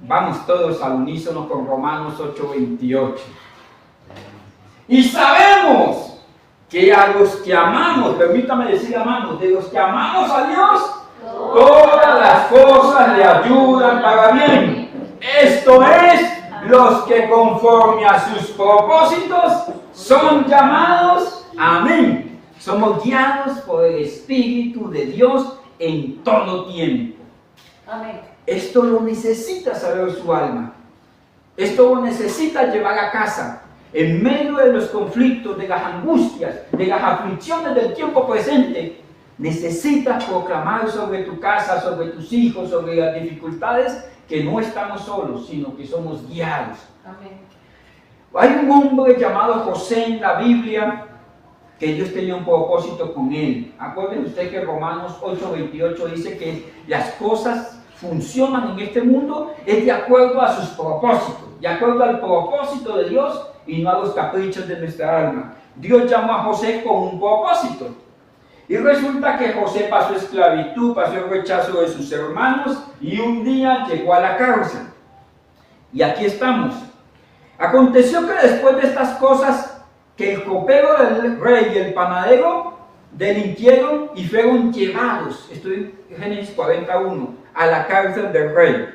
Vamos todos al unísono con Romanos 8:28. Y sabemos que a los que amamos, permítame decir amamos, de los que amamos a Dios, todas las cosas le ayudan para bien. Esto es, los que conforme a sus propósitos son llamados. Amén. Somos guiados por el Espíritu de Dios en todo tiempo. Amén. Esto lo necesita saber su alma. Esto lo necesita llevar a casa. En medio de los conflictos, de las angustias, de las aflicciones del tiempo presente, necesitas proclamar sobre tu casa, sobre tus hijos, sobre las dificultades, que no estamos solos, sino que somos guiados. Amén. Hay un hombre llamado José en la Biblia, que Dios tenía un propósito con él. Acuérdense usted que Romanos 8:28 dice que las cosas funcionan en este mundo es de acuerdo a sus propósitos, de acuerdo al propósito de Dios y no a los caprichos de nuestra alma. Dios llamó a José con un propósito. Y resulta que José pasó esclavitud, pasó el rechazo de sus hermanos y un día llegó a la cárcel. Y aquí estamos. Aconteció que después de estas cosas, que el copero del rey y el panadero delinquieron y fueron llevados, estoy en Génesis 41, a la cárcel del rey.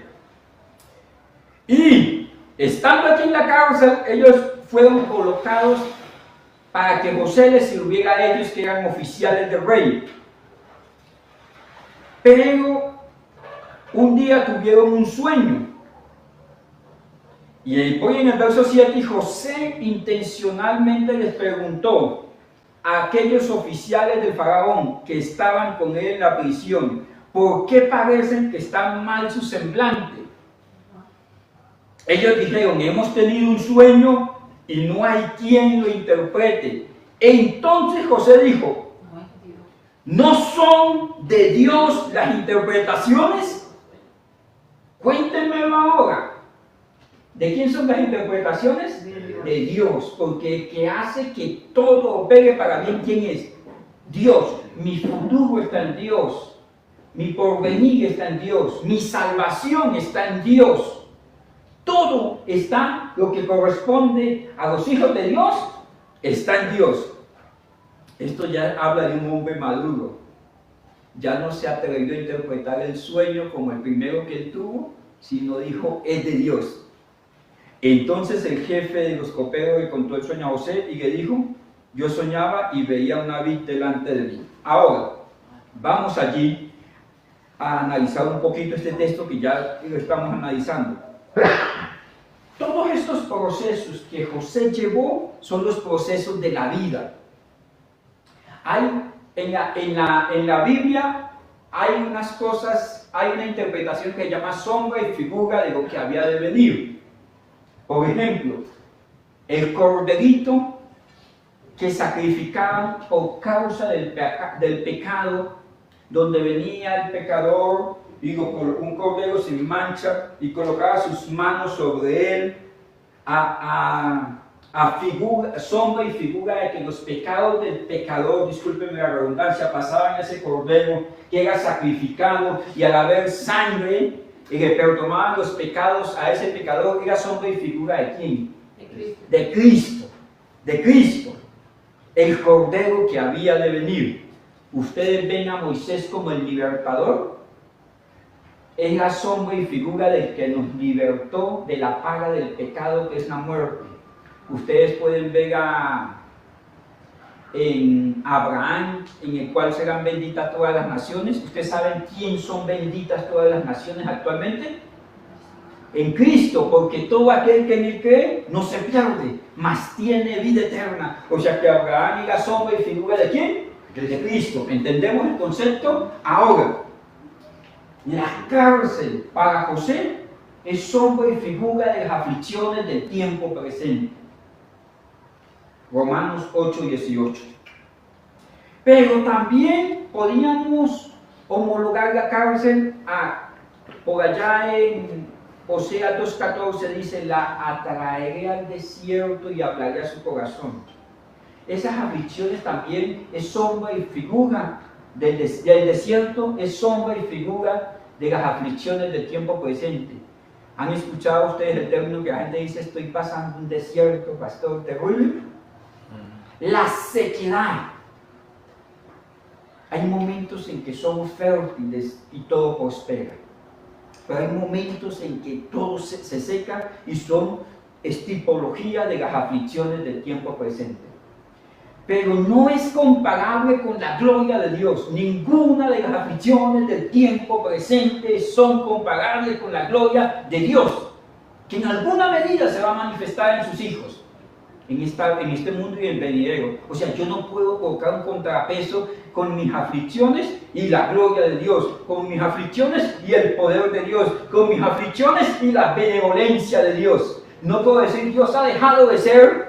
Y estando aquí en la cárcel, ellos fueron colocados para que José les sirviera a ellos, que eran oficiales del rey. Pero un día tuvieron un sueño. Y hoy en el verso 7, y José intencionalmente les preguntó a aquellos oficiales del faraón que estaban con él en la prisión, ¿por qué parecen que están mal su semblante? Ellos dijeron, hemos tenido un sueño y no hay quien lo interprete. Entonces José dijo, ¿no son de Dios las interpretaciones? Cuéntenmelo ahora. ¿De quién son las interpretaciones? De Dios, porque el que hace que todo opere para bien, ¿quién es? Dios. Mi futuro está en Dios, mi porvenir está en Dios, mi salvación está en Dios. Todo está, lo que corresponde a los hijos de Dios, está en Dios. Esto ya habla de un hombre maduro. Ya no se atrevió a interpretar el sueño como el primero que él tuvo, sino dijo, es de Dios. Entonces el jefe de los coperos le contó el sueño a José y le dijo, yo soñaba y veía una vid delante de mí. Ahora, vamos allí a analizar un poquito este texto que ya lo estamos analizando. Todos estos procesos que José llevó son los procesos de la vida. Hay en la Biblia hay unas cosas, hay una interpretación que se llama sombra y figura de lo que había de venir. Por ejemplo, el corderito que sacrificaban por causa del pecado, donde venía el pecador y un cordero sin mancha y colocaba sus manos sobre él, sombra y figura de que los pecados del pecador, discúlpenme la redundancia, pasaban a ese cordero que era sacrificado, y al haber sangre y le perdonaban los pecados a ese pecador, era sombra y figura de ¿quién? De Cristo. De Cristo, el cordero que había de venir. Ustedes ven a Moisés como el libertador, es la sombra y figura del que nos libertó de la paga del pecado, que es la muerte. Ustedes pueden ver en Abraham, en el cual serán benditas todas las naciones. ¿Ustedes saben quién son benditas todas las naciones actualmente? En Cristo, porque todo aquel que en él cree no se pierde, mas tiene vida eterna. O sea que Abraham es la sombra y figura ¿de quién? De Cristo. ¿Entendemos el concepto? Ahora, la cárcel para José es sombra y figura de las aflicciones del tiempo presente. Romanos 8:18. Pero también podíamos homologar la cárcel por allá en Oseas 2:14 dice, la atraeré al desierto y hablaré a su corazón. Esas aflicciones también es sombra y figura del desierto, es sombra y figura de las aflicciones del tiempo presente. ¿Han escuchado ustedes el término que la gente dice, estoy pasando un desierto, pastor, terrible? La sequedad. Hay momentos en que somos fértiles y todo prospera. Pero hay momentos en que todo se seca y son tipología de las aflicciones del tiempo presente. Pero no es comparable con la gloria de Dios. Ninguna de las aflicciones del tiempo presente son comparables con la gloria de Dios, que en alguna medida se va a manifestar en sus hijos, en este mundo y en el venidero. O sea, yo no puedo colocar un contrapeso con mis aflicciones y la gloria de Dios, con mis aflicciones y el poder de Dios, con mis aflicciones y la benevolencia de Dios. No puedo decir, Dios ha dejado de ser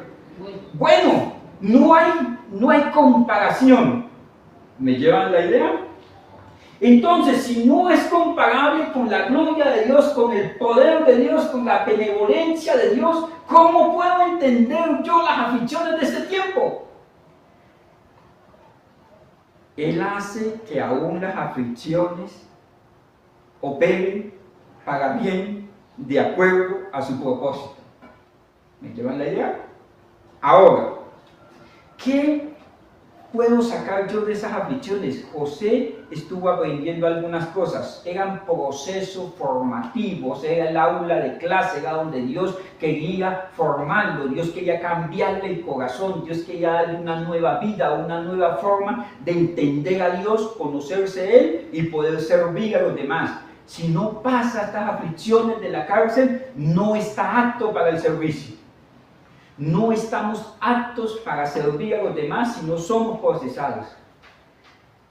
bueno. No hay comparación. ¿Me llevan la idea? Entonces, si no es comparable con la gloria de Dios, con el poder de Dios, con la benevolencia de Dios, ¿cómo puedo entender yo las aflicciones de este tiempo? Él hace que aún las aflicciones operen para bien, de acuerdo a su propósito. ¿Me llevan la idea? Ahora, ¿qué puedo sacar yo de esas aflicciones? José estuvo aprendiendo algunas cosas, eran procesos formativos, era el aula de clase, era donde Dios quería formarlo, Dios quería cambiarle el corazón, Dios quería darle una nueva vida, una nueva forma de entender a Dios, conocerse Él y poder servir a los demás. Si no pasa estas aflicciones de la cárcel, no está apto para el servicio. No estamos aptos para servir a los demás si no somos procesados.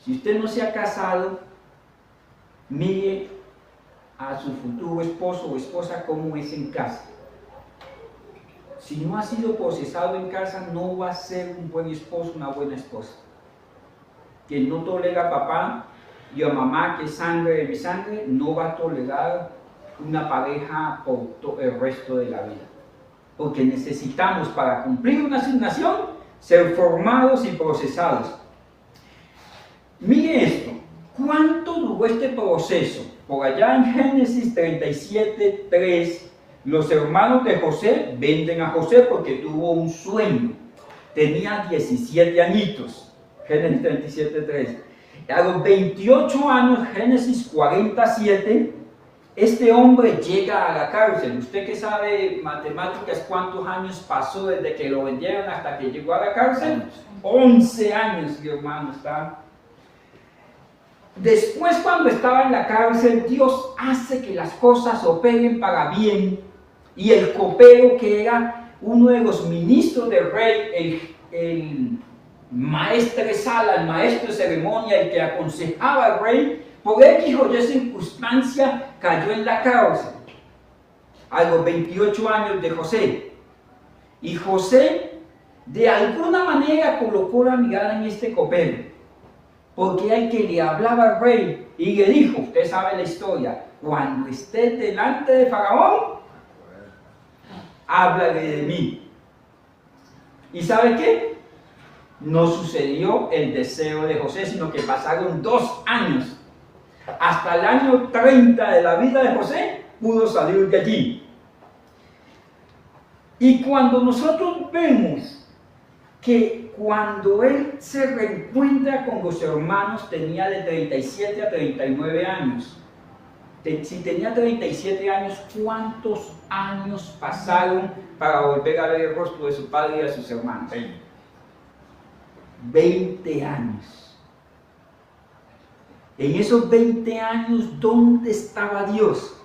Si usted no se ha casado, mire a su futuro esposo o esposa cómo es en casa. Si no ha sido procesado en casa, no va a ser un buen esposo, una buena esposa. Que no tolera a papá y a mamá, que es sangre de mi sangre, no va a tolerar una pareja por el resto de la vida. Porque necesitamos, para cumplir una asignación, ser formados y procesados. Mire esto, ¿cuánto duró este proceso? Por allá en Génesis 37:3, los hermanos de José venden a José porque tuvo un sueño. Tenía 17 añitos, Génesis 37:3. A los 28 años, Génesis 47, este hombre llega a la cárcel. Usted que sabe matemáticas, ¿cuántos años pasó desde que lo vendieron hasta que llegó a la cárcel? 11 años, mi hermano, está. Después, cuando estaba en la cárcel, Dios hace que las cosas operen para bien. Y el copero, que era uno de los ministros del rey, el maestresala, el maestro de ceremonia, el que aconsejaba al rey, por X o Y circunstancia cayó en la cárcel a los 28 años de José. Y José de alguna manera colocó la mirada en este copero, porque era el que le hablaba al rey y le dijo, usted sabe la historia, cuando estés delante de Faraón, háblale de mí. ¿Y sabe qué? No sucedió el deseo de José, sino que pasaron 2 años. Hasta el año 30 de la vida de José pudo salir de allí. Y cuando nosotros vemos que cuando él se reencuentra con los hermanos tenía de 37 a 39 años. Si tenía 37 años, ¿cuántos años pasaron para volver a ver el rostro de su padre y de sus hermanos? 20 años. En esos 20 años, ¿dónde estaba Dios?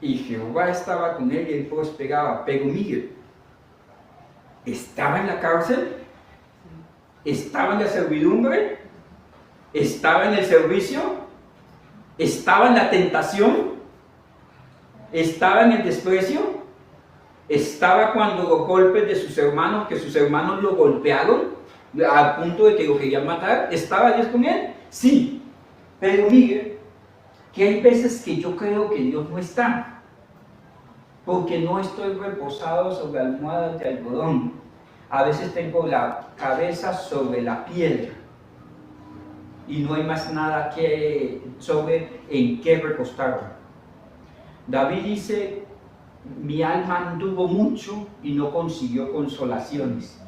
Y Jehová estaba con él y él prosperaba. Pero mire, ¿estaba en la cárcel? ¿Estaba en la servidumbre? ¿Estaba en el servicio? ¿Estaba en la tentación? ¿Estaba en el desprecio? ¿Estaba cuando los golpes de sus hermanos, que sus hermanos lo golpearon al punto de que lo querían matar? ¿Estaba Dios con él? Sí. Pero mire, que hay veces que yo creo que Dios no está, porque no estoy reposado sobre almohadas de algodón. A veces tengo la cabeza sobre la piedra. y no hay más nada sobre en qué recostarme. David dice, mi alma anduvo mucho y no consiguió consolaciones.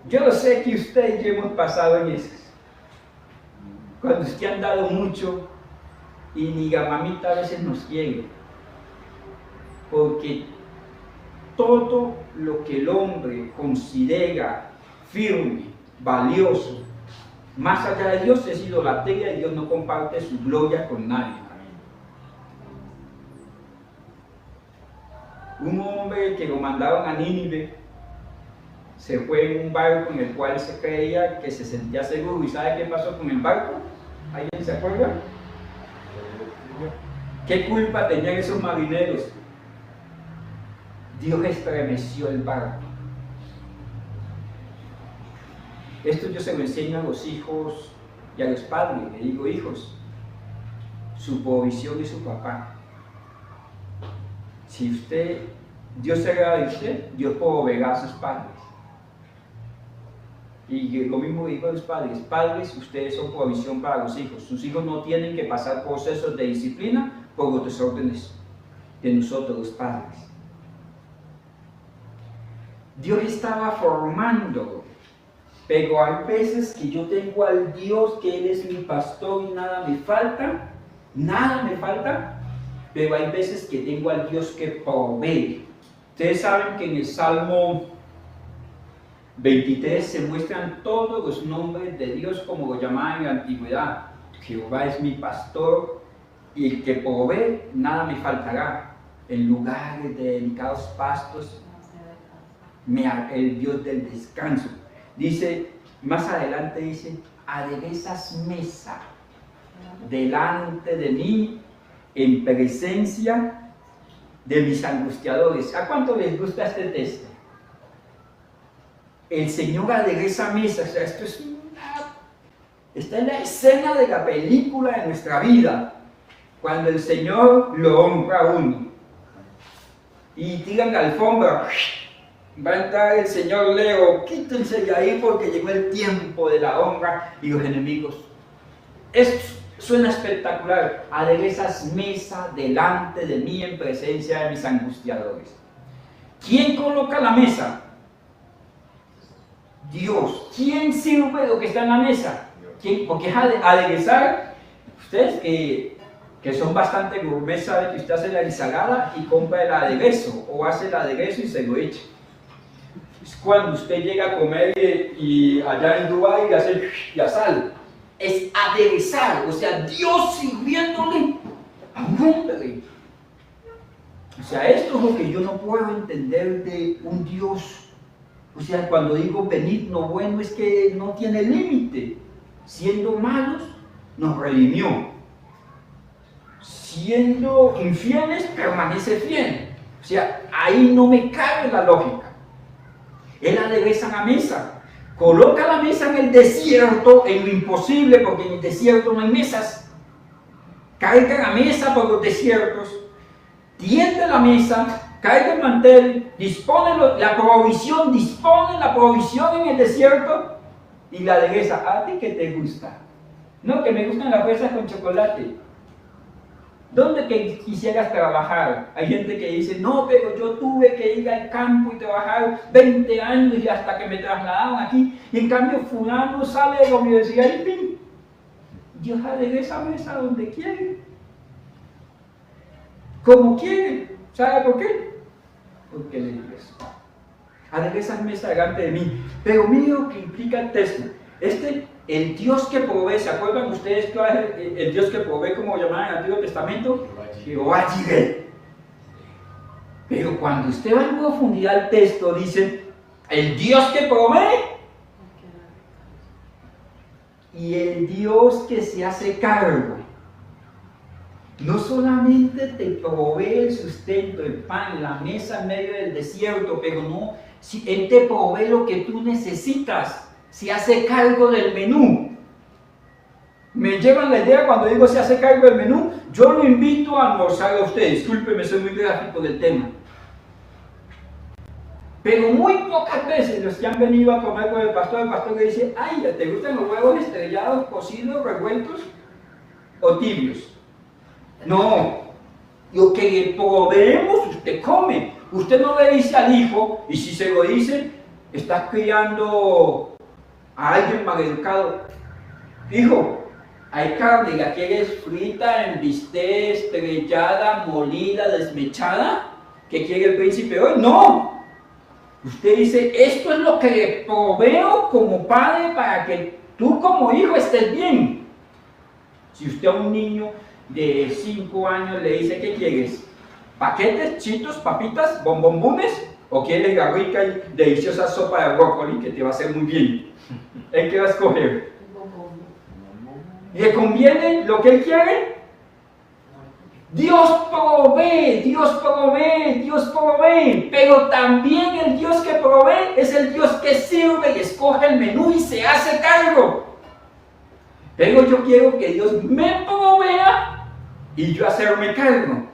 Yo sé que usted y yo hemos pasado en eso. Cuando usted ha andado mucho y ni mamita a veces nos quiere. Porque todo lo que el hombre considera firme, valioso, más allá de Dios es idolatría y Dios no comparte su gloria con nadie. Un hombre que lo mandaron a Nínive se fue en un barco en el cual se creía que se sentía seguro. ¿Y sabe qué pasó con el barco? ¿Alguien se acuerda? ¿Qué culpa tenían esos marineros? Dios estremeció el barco. Esto yo se lo enseño a los hijos y a los padres. Le digo, hijos, su provisión es su papá. Si Dios se agrada de usted, Dios proveerá a sus padres. Y lo mismo digo a los padres, padres, ustedes son provisión para los hijos. Sus hijos no tienen que pasar procesos de disciplina por los desórdenes de nosotros los padres. Dios estaba formando, pero hay veces que yo tengo al Dios que Él es mi pastor y nada me falta, pero hay veces que tengo al Dios que provee. Ustedes saben que en el Salmo 23 se muestran todos los nombres de Dios como lo llamaban en la antigüedad. Jehová es mi pastor y el que provee, nada me faltará. En lugares de delicados pastos, el Dios del descanso. Dice, más adelante dice, aderezas mesa delante de mí en presencia de mis angustiadores. ¿A cuánto les gusta este texto? El Señor adereza mesa. O sea, está en la escena de la película de nuestra vida, cuando el Señor lo honra a uno y tiran la alfombra. Va a entrar el señor Leo, quítense de ahí porque llegó el tiempo de la honra y los enemigos. Esto suena espectacular. Aderezas mesa delante de mí en presencia de mis angustiadores. ¿Quién coloca la mesa? Dios. ¿Quién sirve lo que está en la mesa? ¿Quién? Porque es aderezar. Ustedes que son bastante gourmet saben que usted hace la ensalada y compra el aderezo, o hace el aderezo y se lo echa. Es cuando usted llega a comer y allá en Dubái y hace la sal. Es aderezar, o sea, Dios sirviéndole a un hombre. O sea, esto es lo que yo no puedo entender de un Dios. O sea, cuando digo benigno, bueno, es que no tiene límite. Siendo malos, nos redimió. Siendo infieles, permanece fiel. O sea, ahí no me cabe la lógica. Él adereza la mesa, coloca la mesa en el desierto, en lo imposible, porque en el desierto no hay mesas. Carga la mesa por los desiertos, tiende la mesa, carga el mantel, dispone la provisión en el desierto y la adereza. ¿A ti qué te gusta? No, que me gustan las fresas con chocolate. ¿Dónde que quisieras trabajar? Hay gente que dice, no, pero yo tuve que ir al campo y trabajar 20 años y hasta que me trasladaron aquí. Y en cambio fulano sale de la universidad y ¡pim! Dios adereza mesa donde quiere. Como quiere. ¿Sabe por qué? Porque le dices, adereza mesa delante de mí. Pero mire lo que implica el texto. El Dios que provee, ¿se acuerdan ustedes cuál es el Dios que provee, como llamaban en el Antiguo Testamento? Jehová Jireh. Pero cuando usted va en profundidad al texto, dice, el Dios que provee y el Dios que se hace cargo. No solamente te provee el sustento, el pan, la mesa en medio del desierto, pero no, si Él te provee lo que tú necesitas. Se hace cargo del menú. Me llevan la idea cuando digo se hace cargo del menú. Yo lo invito a almorzar a usted. Discúlpeme, soy muy gráfico del tema. Pero muy pocas veces los que han venido a comer con el pastor le dice, ay, ¿te gustan los huevos estrellados, cocidos, revueltos o tibios? No, lo que le proveemos usted come. Usted no le dice al hijo, y si se lo dice, estás criando a alguien maleducado. Hijo, hay carne, ¿la quieres frita, en bistec, estrellada, molida, desmechada? ¿Qué quiere el príncipe hoy? No. Usted dice, esto es lo que le proveo como padre para que tú como hijo estés bien. Si usted a un niño de 5 años le dice, ¿qué quieres? ¿Paquetes, chitos, papitas, bombombones? ¿O quieres la rica y deliciosa sopa de brócoli que te va a hacer muy bien? ¿Él qué va a escoger? ¿Le conviene lo que él quiere? Dios provee, Dios provee, Dios provee, pero también el Dios que provee es el Dios que sirve y escoge el menú y se hace cargo. Pero yo quiero que Dios me provea y yo hacerme cargo.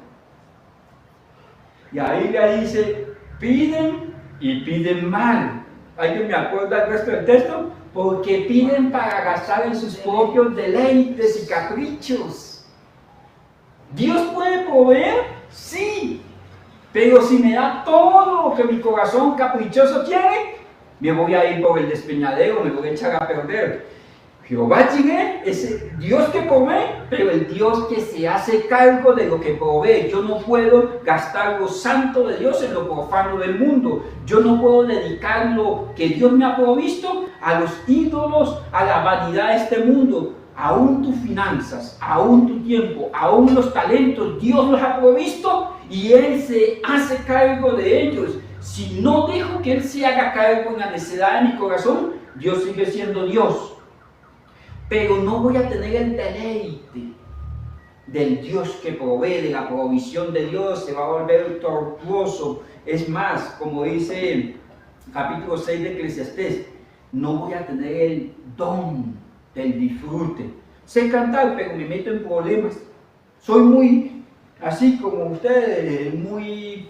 Y ahí le dice, piden y piden mal. ¿Alguien me acuerda el resto del texto? Porque piden para gastar en sus propios deleites y caprichos. ¿Dios puede proveer? Sí. Pero si me da todo lo que mi corazón caprichoso quiere, me voy a ir por el despeñadero, me voy a echar a perder. Jehová Jireh es el Dios que provee, pero el Dios que se hace cargo de lo que provee. Yo no puedo gastar lo santo de Dios en lo profano del mundo. Yo no puedo dedicar lo que Dios me ha provisto a los ídolos, a la vanidad de este mundo. Aún tus finanzas, aún tu tiempo, aún los talentos, Dios los ha provisto y Él se hace cargo de ellos. Si no dejo que Él se haga cargo en la necesidad de mi corazón, Dios sigue siendo Dios. Pero no voy a tener el deleite del Dios que provee, de la provisión de Dios, se va a volver tortuoso. Es más, como dice el capítulo 6 de Eclesiastés, no voy a tener el don del disfrute. Sé cantar, pero me meto en problemas. Soy muy, así como ustedes, muy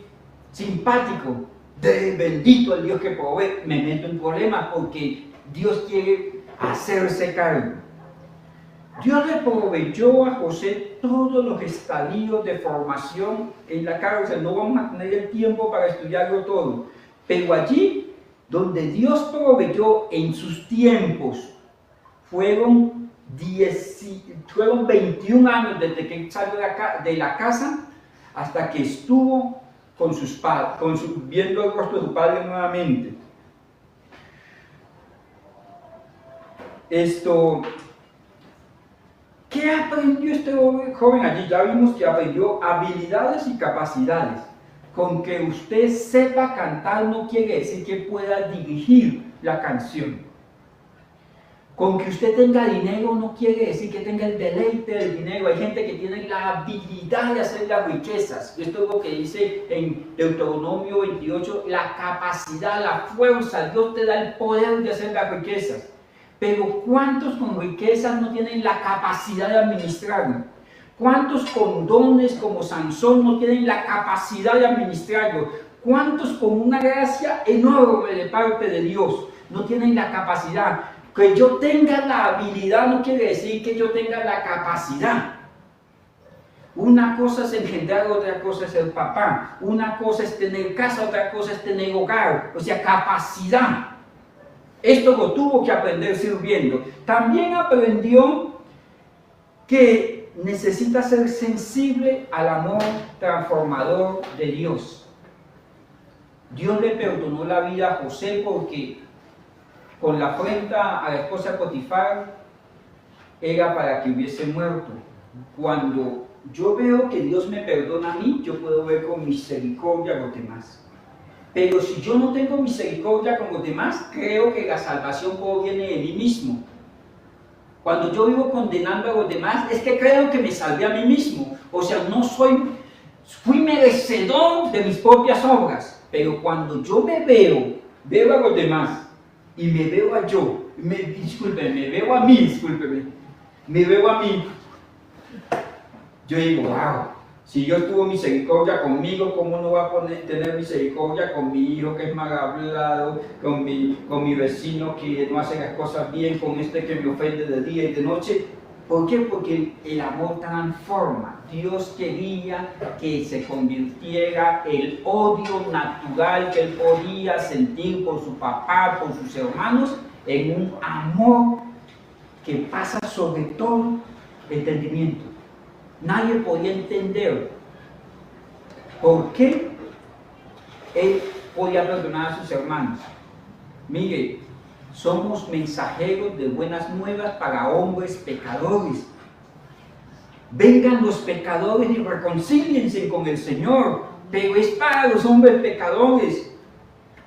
simpático. Bendito el Dios que provee. Me meto en problemas porque Dios quiere hacerse cargo. Dios le proveyó a José todos los estadios de formación en la cárcel. No vamos a tener el tiempo para estudiarlo todo. Pero allí, donde Dios proveyó en sus tiempos, fueron 21 años desde que salió de la casa hasta que estuvo con sus padres, viendo el rostro de su padre nuevamente. ¿Qué aprendió este joven allí? Ya vimos que aprendió habilidades y capacidades. Con que usted sepa cantar no quiere decir que pueda dirigir la canción. Con que usted tenga dinero no quiere decir que tenga el deleite del dinero. Hay gente que tiene la habilidad de hacer las riquezas. Esto es lo que dice en Deuteronomio 28, la capacidad, la fuerza. Dios te da el poder de hacer las riquezas. Pero ¿cuántos con riquezas no tienen la capacidad de administrarlo? ¿Cuántos con dones como Sansón no tienen la capacidad de administrarlo? ¿Cuántos con una gracia enorme de parte de Dios no tienen la capacidad? Que yo tenga la habilidad no quiere decir que yo tenga la capacidad. Una cosa es engendrar, otra cosa es ser papá. Una cosa es tener casa, otra cosa es tener hogar. O sea, capacidad. Esto lo tuvo que aprender sirviendo. También aprendió que necesita ser sensible al amor transformador de Dios. Dios le perdonó la vida a José porque con la afrenta a la esposa de Potifar era para que hubiese muerto. Cuando yo veo que Dios me perdona a mí, yo puedo ver con misericordia a los demás. Pero si yo no tengo misericordia con los demás, creo que la salvación proviene de mí mismo. Cuando yo vivo condenando a los demás, es que creo que me salvé a mí mismo. O sea, fui merecedor de mis propias obras. Pero cuando yo me veo a los demás y me veo a yo, me veo a mí, yo digo, wow, Si Dios tuvo misericordia conmigo, ¿cómo no va a tener misericordia con mi hijo que es mal hablado, con mi vecino que no hace las cosas bien, con este que me ofende de día y de noche? ¿Por qué? Porque el amor transforma. Dios quería que se convirtiera el odio natural que él podía sentir por su papá, por sus hermanos, en un amor que pasa sobre todo entendimiento. Nadie podía entender por qué él podía perdonar a sus hermanos. Mire, somos mensajeros de buenas nuevas para hombres pecadores. Vengan los pecadores y reconcíliense con el Señor, pero es para los hombres pecadores,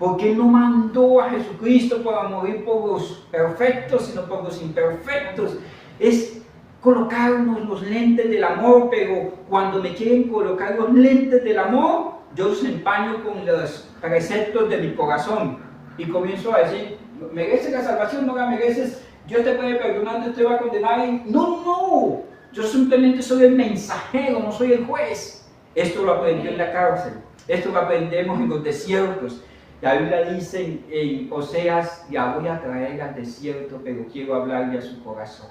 porque Él no mandó a Jesucristo para morir por los perfectos, sino por los imperfectos. Es colocarnos los lentes del amor, pero cuando me quieren colocar los lentes del amor, yo los empaño con los preceptos de mi corazón y comienzo a decir, ¿mereces la salvación? No la mereces, Dios te puede perdonar, Dios te va a condenar. No, yo simplemente soy el mensajero, no soy el juez. Esto lo aprendí en la cárcel, esto lo aprendemos en los desiertos. La Biblia dice en Oseas, ya voy a traer al desierto, pero quiero hablarle a su corazón.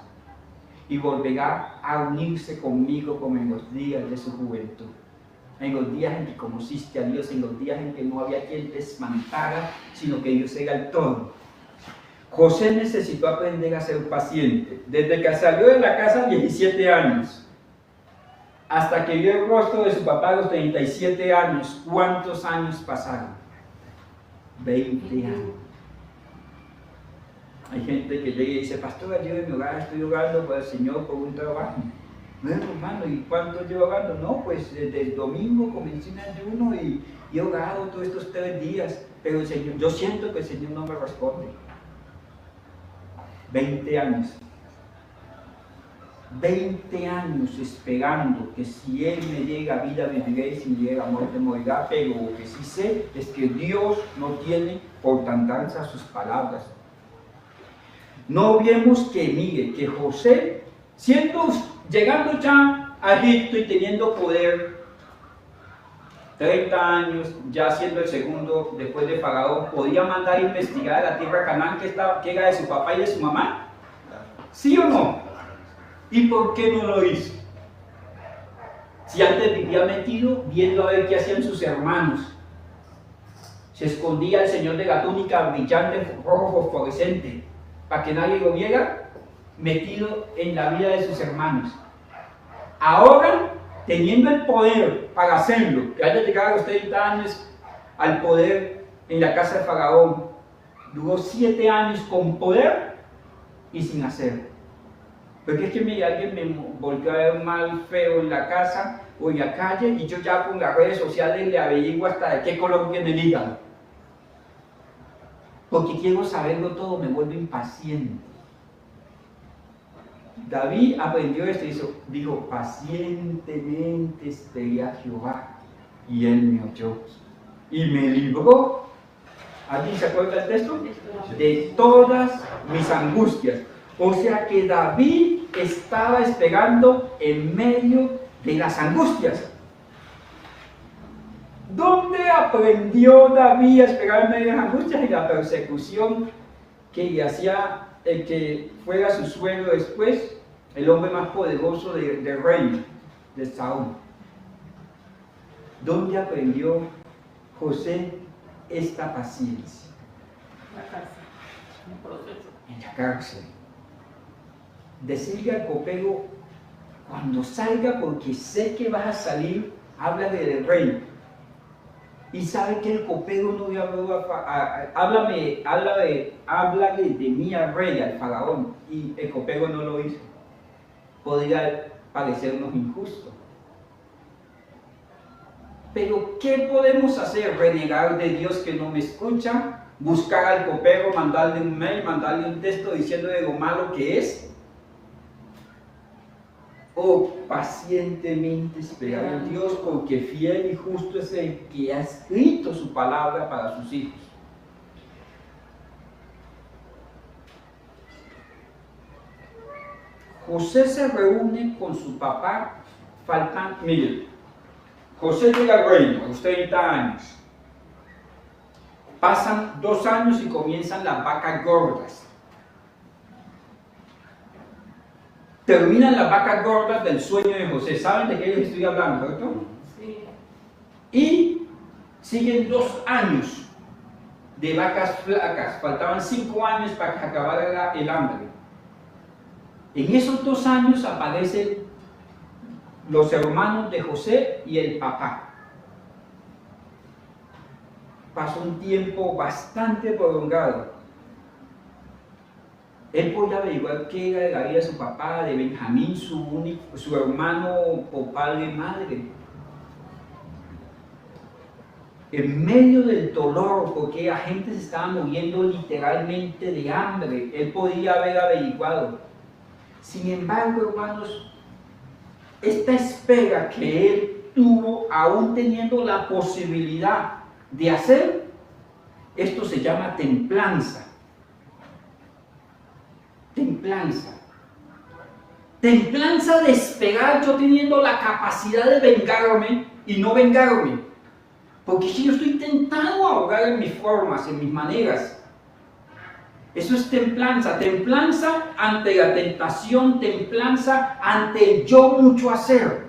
Y volverá a unirse conmigo como en los días de su juventud. En los días en que conociste a Dios, en los días en que no había quien te espantara, sino que Dios era el todo. José necesitó aprender a ser paciente. Desde que salió de la casa a 17 años, hasta que vio el rostro de su papá a los 37 años, ¿cuántos años pasaron? 20 años. Hay gente que llega y dice, pastor, ayúdeme a orar, estoy orando por el Señor por un trabajo. Bueno, hermano, ¿y cuánto llevo orando? No, pues desde el domingo comencé un ayuno y he orado todos estos 3 días, pero el Señor, yo siento que el Señor no me responde. 20 años. 20 años esperando que si Él me llega a vida viviré y si me llega a muerte morirá, pero lo que sí sé es que Dios no tiene por tardanza sus palabras. No vemos que, mire, que José, llegando ya a Egipto y teniendo poder, 30 años, ya siendo el segundo después de Faraón, podía mandar a investigar a la tierra de Canaán que era de su papá y de su mamá. ¿Sí o no? ¿Y por qué no lo hizo? Si antes vivía metido, viendo a ver qué hacían sus hermanos. Se escondía el señor de la túnica brillante, rojo fosforescente, para que nadie lo viera, metido en la vida de sus hermanos. Ahora, teniendo el poder para hacerlo, que haya llegado a los 30 años al poder en la casa de Faraón, duró 7 años con poder y sin hacer. Porque es que alguien me volvió a ver mal feo en la casa o en la calle y yo ya con las redes sociales le averiguo hasta de qué color tiene el hígado. Porque quiero saberlo todo, me vuelvo impaciente. David aprendió esto y dijo, pacientemente esperé a Jehová y Él me oyó y me libró. ¿Alguien se acuerda del texto? De todas mis angustias. O sea que David estaba esperando en medio de las angustias. ¿Dónde aprendió David a esperar en medio de las angustias? Y la persecución que le hacía el que fuera su suegro después, el hombre más poderoso del reino, de Saúl. ¿Dónde aprendió José esta paciencia? En la cárcel, en proceso. En la cárcel. Decirle al copero, cuando salga, porque sé que vas a salir, háblale del rey. Y sabe que el copero no le habló háblale de mí al rey, al faraón. Y el copero no lo hizo. Podría parecernos injusto. Pero ¿qué podemos hacer? ¿Renegar de Dios que no me escucha? ¿Buscar al copero, mandarle un mail, mandarle un texto diciéndole lo malo que es? ¿O pacientemente esperar en Dios, porque fiel y justo es el que ha escrito su palabra para sus hijos? José se reúne con su papá, miren, José llega al reino a los 30 años. Pasan 2 años y comienzan las vacas gordas. Terminan las vacas gordas del sueño de José. ¿Saben de qué les estoy hablando, cierto? Sí. Y siguen 2 años de vacas flacas. Faltaban 5 años para que acabara el hambre. En esos 2 años aparecen los hermanos de José y el papá. Pasó un tiempo bastante prolongado. Él podía averiguar qué era de la vida de su papá, de Benjamín, su hermano por padre y madre. En medio del dolor, porque la gente se estaba muriendo literalmente de hambre, él podía haber averiguado. Sin embargo, hermanos, esta espera que él tuvo, aún teniendo la posibilidad de hacer, esto se llama templanza. Templanza. Templanza de esperar yo teniendo la capacidad de vengarme y no vengarme. Porque si yo estoy tentado a ahogar en mis formas, en mis maneras. Eso es templanza. Templanza ante la tentación, templanza ante el yo mucho hacer.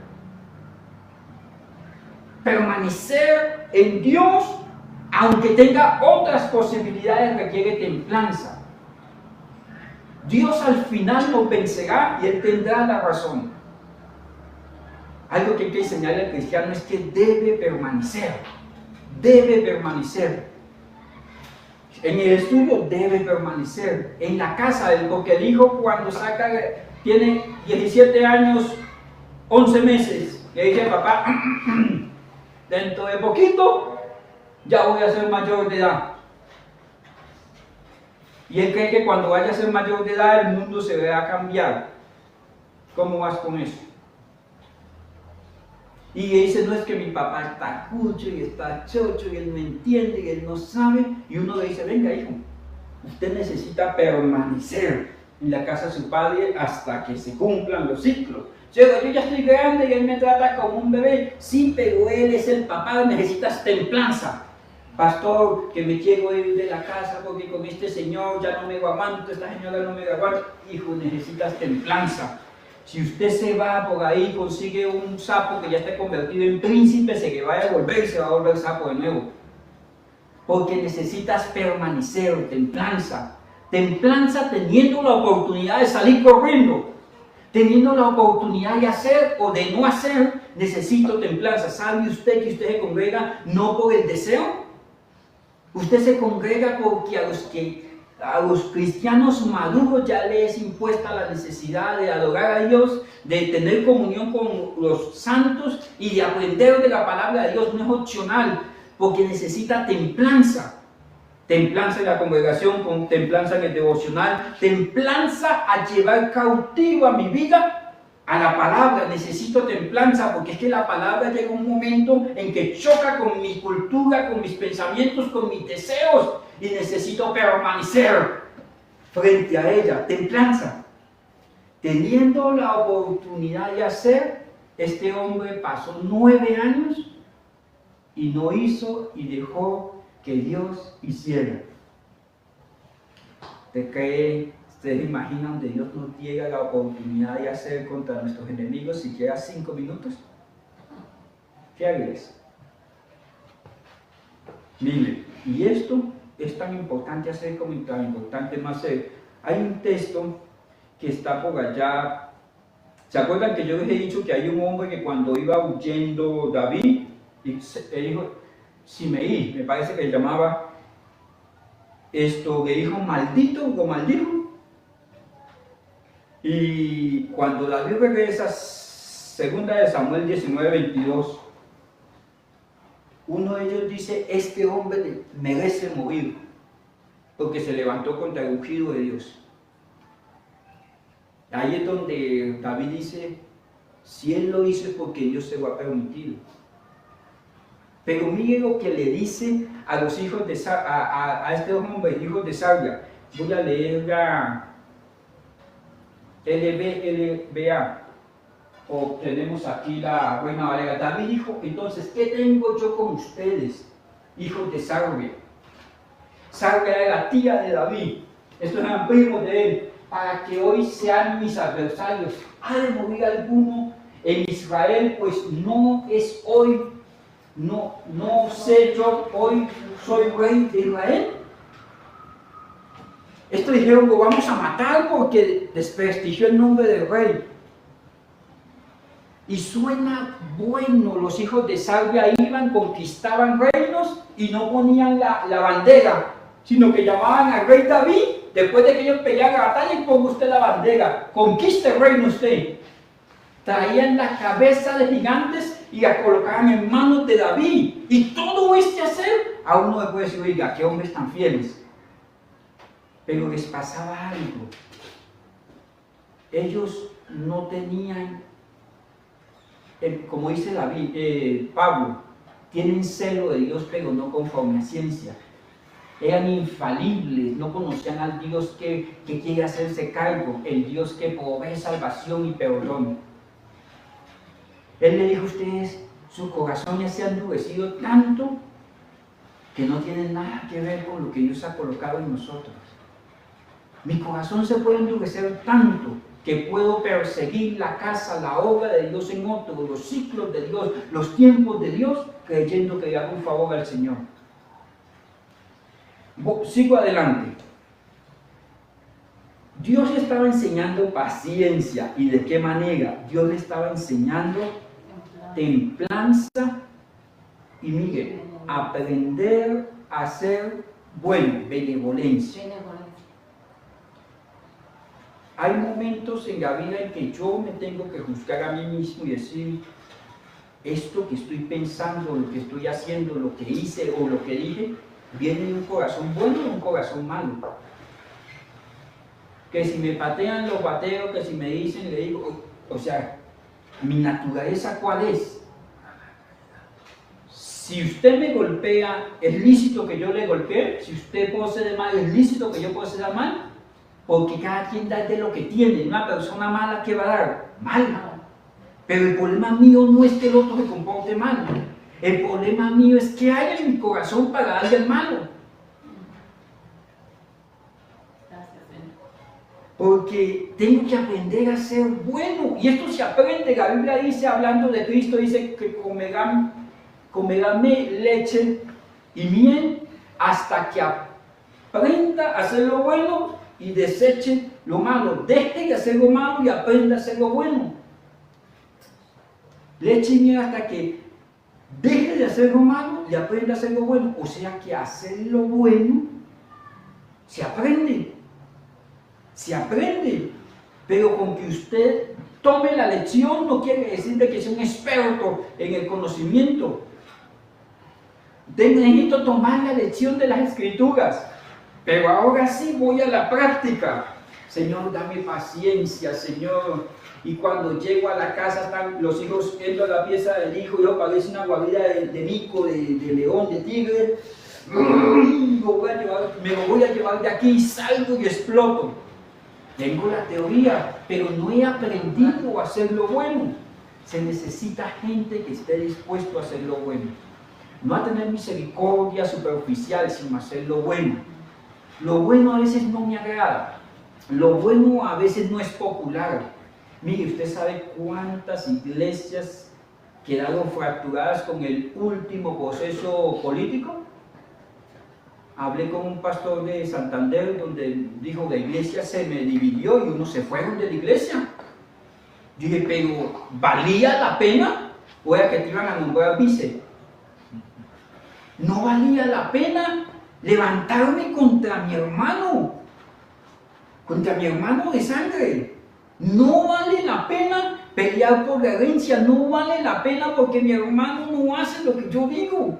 Permanecer en Dios, aunque tenga otras posibilidades, requiere templanza. Dios al final nos vencerá y Él tendrá la razón. Algo que hay que enseñarle al cristiano es que debe permanecer. Debe permanecer. En el estudio debe permanecer. En la casa, porque el hijo cuando tiene 17 años, 11 meses, le dice a papá, dentro de poquito ya voy a ser mayor de edad. Y él cree que cuando vaya a ser mayor de edad el mundo se va a cambiar. ¿Cómo vas con eso? Y dice, no es que mi papá está cucho y está chocho y él no entiende y él no sabe. Y uno le dice, venga hijo, usted necesita permanecer en la casa de su padre hasta que se cumplan los ciclos. Yo ya estoy grande y él me trata como un bebé. Sí, pero él es el papá, necesitas templanza. Pastor, que me quiero ir de la casa porque con este señor ya no me aguanto, esta señora no me aguanta. Hijo, necesitas templanza. Si usted se va por ahí y consigue un sapo que ya está convertido en príncipe, se que vaya a volver y se va a volver sapo de nuevo. Porque necesitas permanecer, templanza. Templanza teniendo la oportunidad de salir corriendo. Teniendo la oportunidad de hacer o de no hacer, necesito templanza. ¿Sabe usted que usted se congrega no por el deseo? Usted se congrega porque a los cristianos maduros ya les es impuesta la necesidad de adorar a Dios, de tener comunión con los santos y de aprender de la palabra de Dios. No es opcional, porque necesita templanza. Templanza en la congregación, con templanza en el devocional, templanza a llevar cautivo a mi vida a la palabra. Necesito templanza porque es que la palabra llega un momento en que choca con mi cultura, con mis pensamientos, con mis deseos y necesito permanecer frente a ella. Templanza. Teniendo la oportunidad de hacer, este hombre pasó 9 años y no hizo y dejó que Dios hiciera. ¿Ustedes imaginan donde Dios nos diera la oportunidad de hacer contra nuestros enemigos siquiera 5 minutos? ¿Qué harías? Mire, y esto es tan importante hacer como tan importante no hacer. Hay un texto que está por allá. ¿Se acuerdan que yo les he dicho que hay un hombre que cuando iba huyendo David, él dijo, Simeí, me parece que le llamaba, le dijo maldito, lo maldijo? Y cuando David regresa, 2 de Samuel 19:22, uno de ellos dice, este hombre merece morir, porque se levantó contra el ungido de Dios. Ahí es donde David dice, si él lo hizo es porque Dios se lo ha permitido. Pero mire lo que le dice a los hijos a este hombre, hijos de Sarvia. Voy a leer la LBA. o tenemos aquí la Reina Valera. David dijo, entonces, ¿qué tengo yo con ustedes, hijos de Sarve? Sarve era la tía de David, estos eran primos de él, para que hoy sean mis adversarios. ¿Ha de morir alguno en Israel? Pues no es hoy, no sé yo, hoy soy rey de Israel. Estos dijeron, lo vamos a matar porque desprestigió el nombre del rey. Y suena bueno, los hijos de Sarvia iban, conquistaban reinos y no ponían la bandera, sino que llamaban al rey David, después de que ellos pelearan la batalla, y ponga usted la bandera, conquiste el reino usted. Traían la cabeza de gigantes y la colocaban en manos de David. Y todo este hacer, a uno le puede decir, oiga, qué hombres tan fieles. Pero les pasaba algo. Ellos no tenían, como dice Pablo, tienen celo de Dios, pero no conforme a ciencia. Eran infalibles, no conocían al Dios que quiere hacerse cargo, el Dios que provee salvación y perdón. Él le dijo a ustedes, su corazón ya se ha endurecido tanto que no tiene nada que ver con lo que Dios ha colocado en nosotros. Mi corazón se puede endurecer tanto que puedo perseguir la casa, la obra de Dios en otro, los ciclos de Dios, los tiempos de Dios, creyendo que le hago un favor al Señor. Sigo adelante. Dios le estaba enseñando paciencia. ¿Y de qué manera? Dios le estaba enseñando templanza y, mire, aprender a ser bueno, benevolencia. Hay momentos en la vida en que yo me tengo que juzgar a mí mismo y decir, esto que estoy pensando, lo que estoy haciendo, lo que hice o lo que dije, viene de un corazón bueno o un corazón malo. Que si me patean, lo pateo, que si me dicen, le digo, o sea, mi naturaleza ¿cuál es? Si usted me golpea, ¿es lícito que yo le golpee? Si usted procede mal, ¿es lícito que yo proceda mal? Porque cada quien da de lo que tiene. Una persona mala, ¿qué va a dar? Mal. Pero el problema mío no es que el otro se comporte mal. El problema mío es que hay en mi corazón para darle el malo. Porque tengo que aprender a ser bueno. Y esto se aprende. La Biblia dice, hablando de Cristo, dice que comerán leche y miel hasta que aprenda a hacer lo bueno y deseche lo malo. Deje de hacer lo malo y aprenda a hacer lo bueno. Leche y miel hasta que deje de hacer lo malo y aprenda a hacer lo bueno. O sea que hacer lo bueno se aprende. Se aprende. Pero con que usted tome la lección no quiere decir de que sea un experto en el conocimiento. Necesito tomar la lección de las Escrituras. Pero ahora sí voy a la práctica. Señor, dame paciencia, Señor. Y cuando llego a la casa están los hijos yendo a la pieza del hijo, y parece una guarida de mico, de león, de tigre. Me lo voy a llevar de aquí y salgo y exploto. Tengo la teoría, pero no he aprendido a hacer lo bueno. Se necesita gente que esté dispuesto a hacer lo bueno. No a tener misericordia superficial, sino a hacer lo bueno. Lo bueno a veces no me agrada. Lo bueno a veces no es popular. Mire, ¿usted sabe cuántas iglesias quedaron fracturadas con el último proceso político? Hablé con un pastor de Santander donde dijo, la iglesia se me dividió y unos se fueron de la iglesia. Dije, pero ¿valía la pena? ¿O era que te iban a nombrar vice? No valía la pena levantarme contra mi hermano de sangre. No vale la pena pelear por la herencia, no vale la pena porque mi hermano no hace lo que yo digo.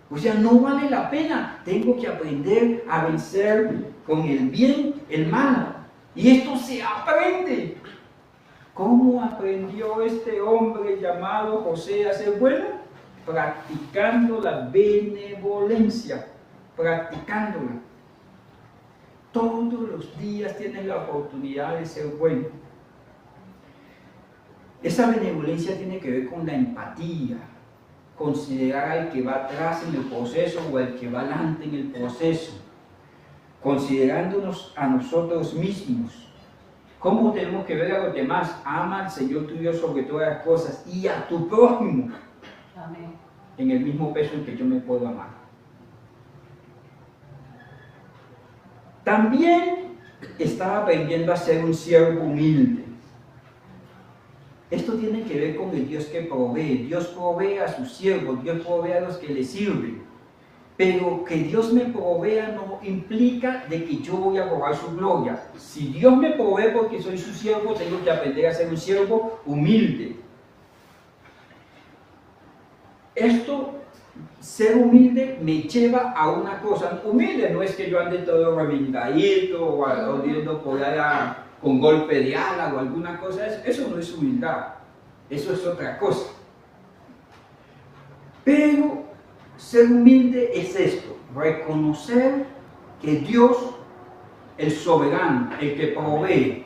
O sea, no vale la pena. Tengo que aprender a vencer con el bien el mal. Y esto se aprende. ¿Cómo aprendió este hombre llamado José a ser bueno? Practicando la benevolencia. Practicándola. Todos los días tienes la oportunidad de ser bueno. Esa benevolencia tiene que ver con la empatía, considerar al que va atrás en el proceso o al que va adelante en el proceso, considerándonos a nosotros mismos. ¿Cómo tenemos que ver a los demás? Ama al Señor tu Dios sobre todas las cosas y a tu prójimo. Amén. En el mismo peso en que yo me puedo amar. También estaba aprendiendo a ser un siervo humilde. Esto tiene que ver con el Dios que provee. Dios provee a sus siervos, Dios provee a los que le sirven. Pero que Dios me provea no implica de que yo voy a robar su gloria. Si Dios me provee porque soy su siervo, tengo que aprender a ser un siervo humilde. Esto, ser humilde, me lleva a una cosa. Humilde no es que yo ande todo remendadito o odiando por allá con golpe de ala o alguna cosa. Eso no es humildad. Eso es otra cosa. Pero ser humilde es esto, reconocer que Dios, el soberano, el que provee,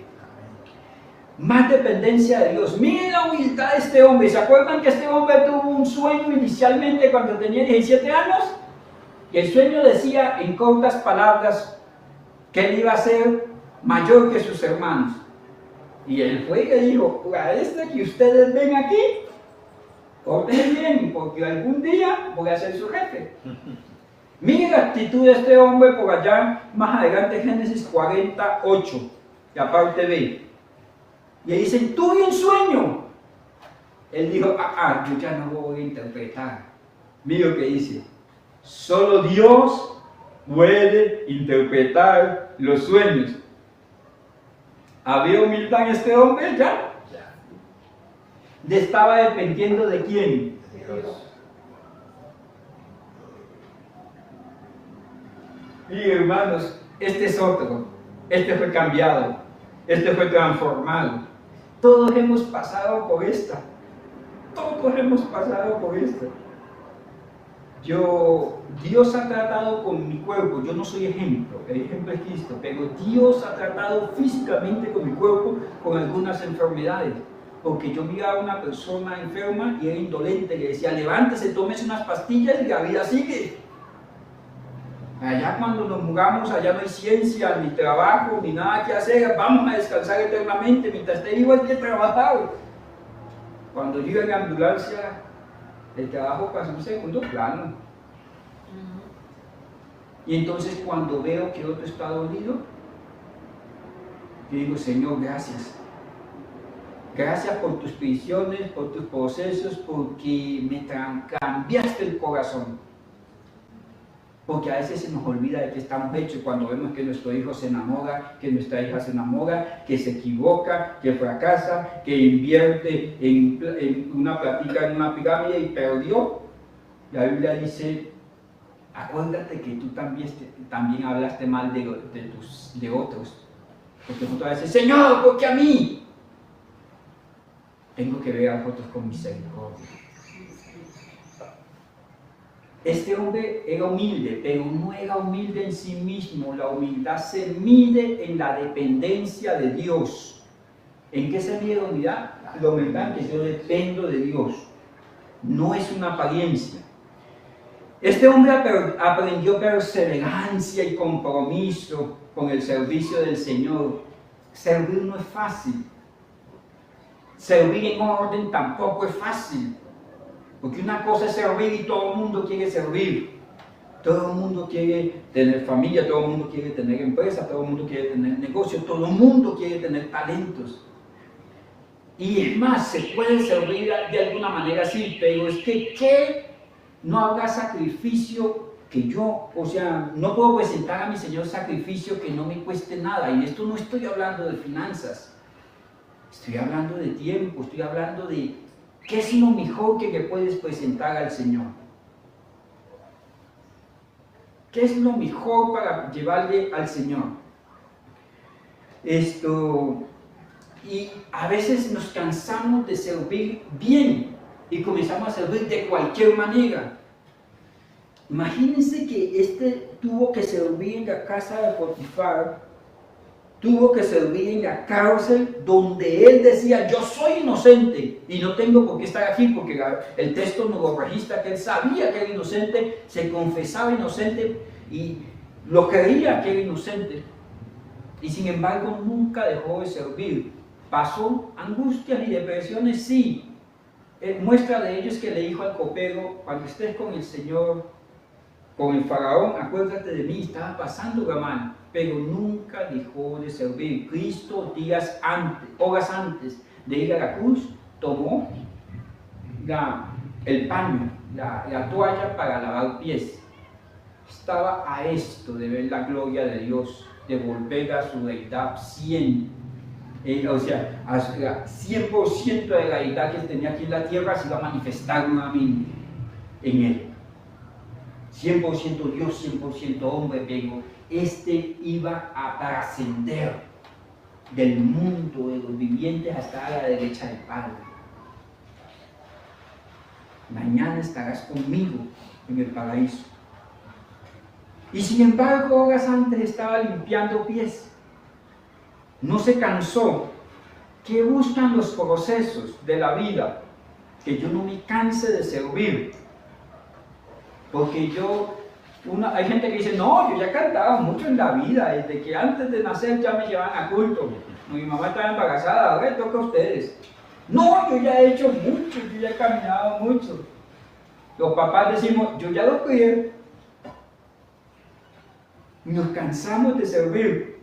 más dependencia de Dios. Miren la humildad de este hombre. ¿Se acuerdan que este hombre tuvo un sueño inicialmente cuando tenía 17 años? Y el sueño decía, en cortas palabras, que él iba a ser mayor que sus hermanos. Y él fue y le dijo, a este que ustedes ven aquí, porten bien, porque algún día voy a ser su jefe. Miren la actitud de este hombre por allá, más adelante, Génesis 48, la parte B. Y le dicen, tuve un sueño. Él dijo, yo ya no voy a interpretar. Mira lo que dice, solo Dios puede interpretar los sueños. ¿Había humildad en este hombre ya? ¿Estaba dependiendo de quién? De Dios. Y hermanos, este es otro. Este fue cambiado. Este fue transformado. Todos hemos pasado por esta. Todos hemos pasado por esta. Dios ha tratado con mi cuerpo. Yo no soy ejemplo. El ejemplo es Cristo. Pero Dios ha tratado físicamente con mi cuerpo con algunas enfermedades. Porque yo miraba a una persona enferma y era indolente. Le decía, levántese, tómese unas pastillas y la vida sigue. Allá cuando nos muramos, allá no hay ciencia, ni trabajo, ni nada que hacer. Vamos a descansar eternamente. Mientras esté vivo hay que trabajar. Cuando yo iba en la ambulancia, el trabajo pasó en segundo plano. Y entonces cuando veo que otro está dolido, yo digo, Señor, gracias. Gracias por tus prisiones, por tus procesos, porque me cambiaste el corazón. Porque a veces se nos olvida de que estamos hechos cuando vemos que nuestro hijo se enamora, que nuestra hija se enamora, que se equivoca, que fracasa, que invierte en una plática en una pirámide y perdió. La Biblia dice, acuérdate que tú también hablaste mal de otros. Porque nosotros a veces, Señor, ¿por qué a mí? Tengo que ver a otros con misericordia. Este hombre era humilde, pero no era humilde en sí mismo. La humildad se mide en la dependencia de Dios. ¿En qué se mide la humildad? La humildad que yo dependo de Dios. No es una apariencia. Este hombre aprendió perseverancia y compromiso con el servicio del Señor. Servir no es fácil. Servir en orden tampoco es fácil. Porque una cosa es servir y todo el mundo quiere servir. Todo el mundo quiere tener familia, todo el mundo quiere tener empresa, todo el mundo quiere tener negocio, todo el mundo quiere tener talentos. Y es más, se puede servir de alguna manera sí, pero es que no habrá sacrificio que yo, no puedo presentar a mi Señor sacrificio que no me cueste nada. Y esto no estoy hablando de finanzas, estoy hablando de tiempo, estoy hablando de ¿qué es lo mejor que le puedes presentar al Señor? ¿Qué es lo mejor para llevarle al Señor? Y a veces nos cansamos de servir bien y comenzamos a servir de cualquier manera. Imagínense que tuvo que servir en la casa de Potifar, tuvo que servir en la cárcel donde él decía, yo soy inocente y no tengo por qué estar aquí, porque el texto nos lo registra que él sabía que era inocente, se confesaba inocente y lo creía que era inocente. Y sin embargo nunca dejó de servir. Pasó angustias y depresiones, sí. Muestra de ello es que le dijo al copero, cuando estés con el Señor, con el faraón, acuérdate de mí, estaba pasando la mano, pero nunca dejó de servir. Cristo horas antes de ir a la cruz, tomó el paño, la toalla para lavar pies. Estaba a esto de ver la gloria de Dios, de volver a su deidad 100%, a 100% de la deidad que tenía aquí en la tierra se iba a manifestar nuevamente en él. 100% Dios, 100% hombre, pero iba a trascender del mundo de los vivientes hasta a la derecha del Padre. Mañana estarás conmigo en el paraíso. Y sin embargo, horas antes estaba limpiando pies. No se cansó. ¿Qué buscan los procesos de la vida? Que yo no me canse de servir. Porque hay gente que dice, no, yo ya cantaba mucho en la vida, desde que antes de nacer ya me llevaban a culto. Mi mamá estaba embarazada, ahora les toca a ustedes. No, yo ya he hecho mucho, yo ya he caminado mucho. Los papás decimos, yo ya lo crié. Nos cansamos de servir.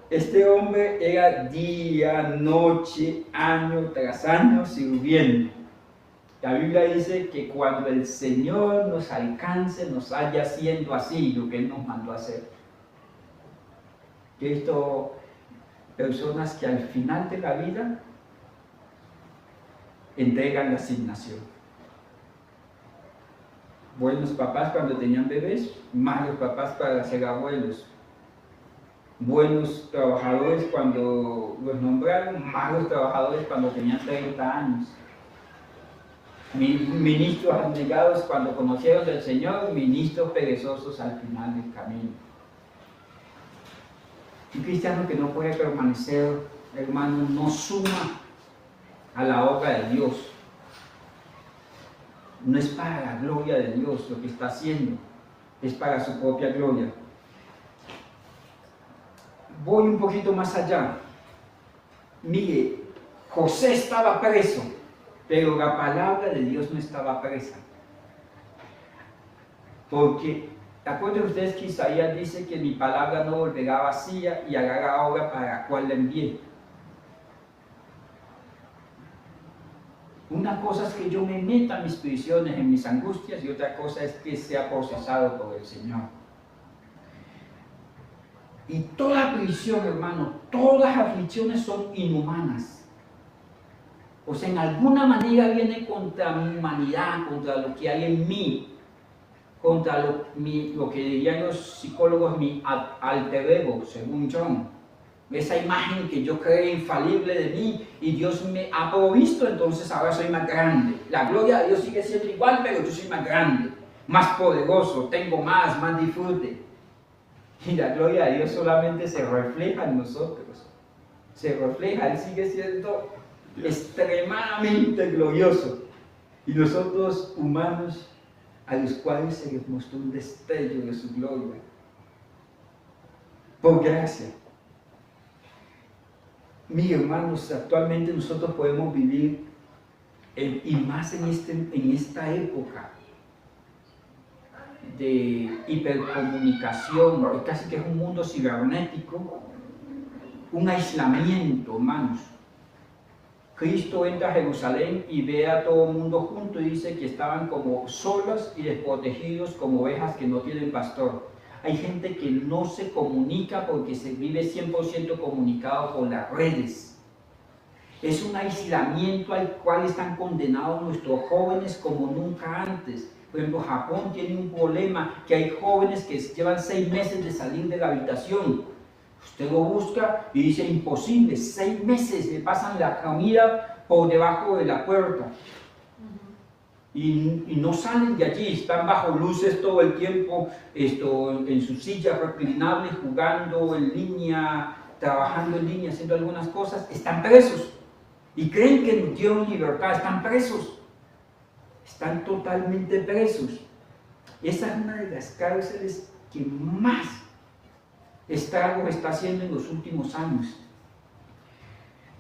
Este hombre era día, noche, año tras año sirviendo. La Biblia dice que cuando el Señor nos alcance, nos haya haciendo así lo que Él nos mandó a hacer. He visto personas que al final de la vida entregan la asignación. Buenos papás cuando tenían bebés, malos papás para ser abuelos. Buenos trabajadores cuando los nombraron, malos trabajadores cuando tenían 30 años. Ministros abnegados cuando conocieron del Señor, ministros perezosos al final del camino. Un cristiano que no puede permanecer, hermano, no suma a la obra de Dios. No es para la gloria de Dios lo que está haciendo, es para su propia gloria. Voy un poquito más allá. Mire, José estaba preso, pero la palabra de Dios no estaba presa. Porque, acuérdense ustedes que Isaías dice que mi palabra no volverá vacía y hará la obra para la cual la envié. Una cosa es que yo me meta en mis prisiones, en mis angustias, y otra cosa es que sea procesado por el Señor. Y toda prisión, hermano, todas las aflicciones son inhumanas. O sea, en alguna manera viene contra mi humanidad, contra lo que hay en mí, contra lo que dirían los psicólogos, mi alter ego, según John. Esa imagen que yo creé infalible de mí y Dios me ha provisto, entonces ahora soy más grande. La gloria de Dios sigue siendo igual, pero yo soy más grande, más poderoso, tengo más disfrute. Y la gloria de Dios solamente se refleja en nosotros. Se refleja, Él sigue siendo extremadamente glorioso. Y nosotros humanos, a los cuales se les mostró un destello de su gloria. Por gracia. Mis hermanos, actualmente nosotros podemos vivir, y más en esta época de hipercomunicación, casi que es un mundo cibernético, un aislamiento, hermanos. Cristo entra a Jerusalén y ve a todo el mundo junto y dice que estaban como solos y desprotegidos como ovejas que no tienen pastor. Hay gente que no se comunica porque se vive 100% comunicado con las redes. Es un aislamiento al cual están condenados nuestros jóvenes como nunca antes. Por ejemplo, Japón tiene un problema que hay jóvenes que llevan 6 meses de salir de la habitación. Usted lo busca y dice imposible, 6 meses le pasan la comida por debajo de la puerta. y no salen de allí, están bajo luces todo el tiempo, en sus sillas reclinables, jugando en línea, trabajando en línea, haciendo algunas cosas, están presos y creen que nos dieron libertad, están presos, están totalmente presos. Esa es una de las cárceles que más estrago está haciendo en los últimos años.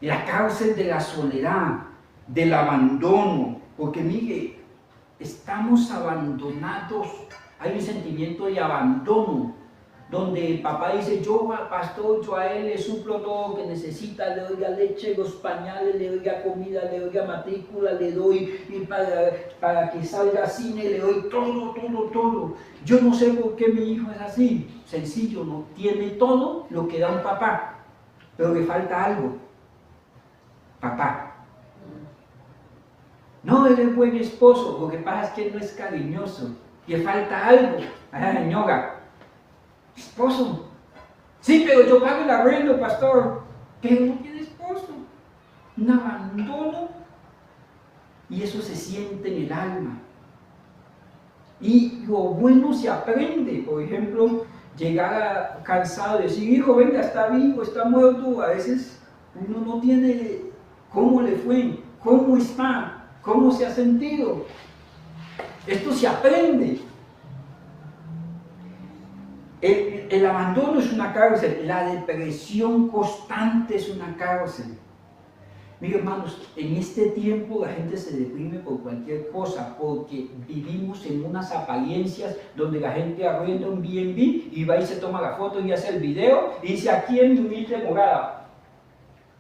La cárcel de la soledad, del abandono, porque mire, estamos abandonados, hay un sentimiento de abandono, donde el papá dice, yo pastor, yo a él le suplo todo lo que necesita, le doy la leche, los pañales, le doy la comida, le doy la matrícula, le doy para que salga al cine, le doy todo. Yo no sé por qué mi hijo es así, sencillo, no tiene todo lo que da un papá, pero le falta algo, papá. No, él es buen esposo, lo que pasa es que él no es cariñoso, le falta algo, a la señora. Esposo, sí, pero yo pago el arrendo, pastor, pero no tiene esposo, un abandono, y eso se siente en el alma. Y lo bueno se aprende, por ejemplo, llegar cansado de decir, hijo, venga, está vivo, está muerto, a veces uno no tiene cómo le fue, cómo está, cómo se ha sentido. Esto se aprende. El abandono es una cárcel, la depresión constante es una cárcel. Miren, hermanos, en este tiempo la gente se deprime por cualquier cosa, porque vivimos en unas apariencias donde la gente arrenda un B&B y va y se toma la foto y hace el video y dice, aquí en mi humilde morada.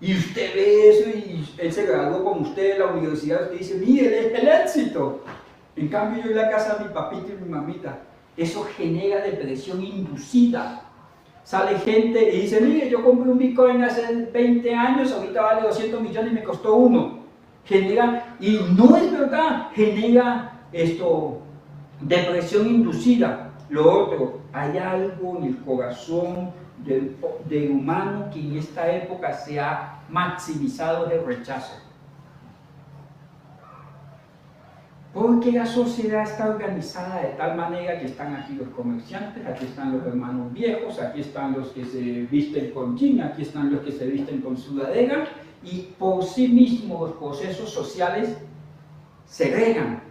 Y usted ve eso y él se graduó con usted en la universidad, usted dice, mire, es el éxito. En cambio yo en la casa de mi papito y mi mamita. Eso genera depresión inducida. Sale gente y dice, mire, yo compré un Bitcoin hace 20 años, ahorita vale 200 millones y me costó uno. Genera, y no es verdad, genera depresión inducida. Lo otro, hay algo en el corazón del humano que en esta época se ha maximizado de rechazo. Porque la sociedad está organizada de tal manera que están aquí los comerciantes, aquí están los hermanos viejos, aquí están los que se visten con jean, aquí están los que se visten con sudadera, y por sí mismos los procesos sociales se regan.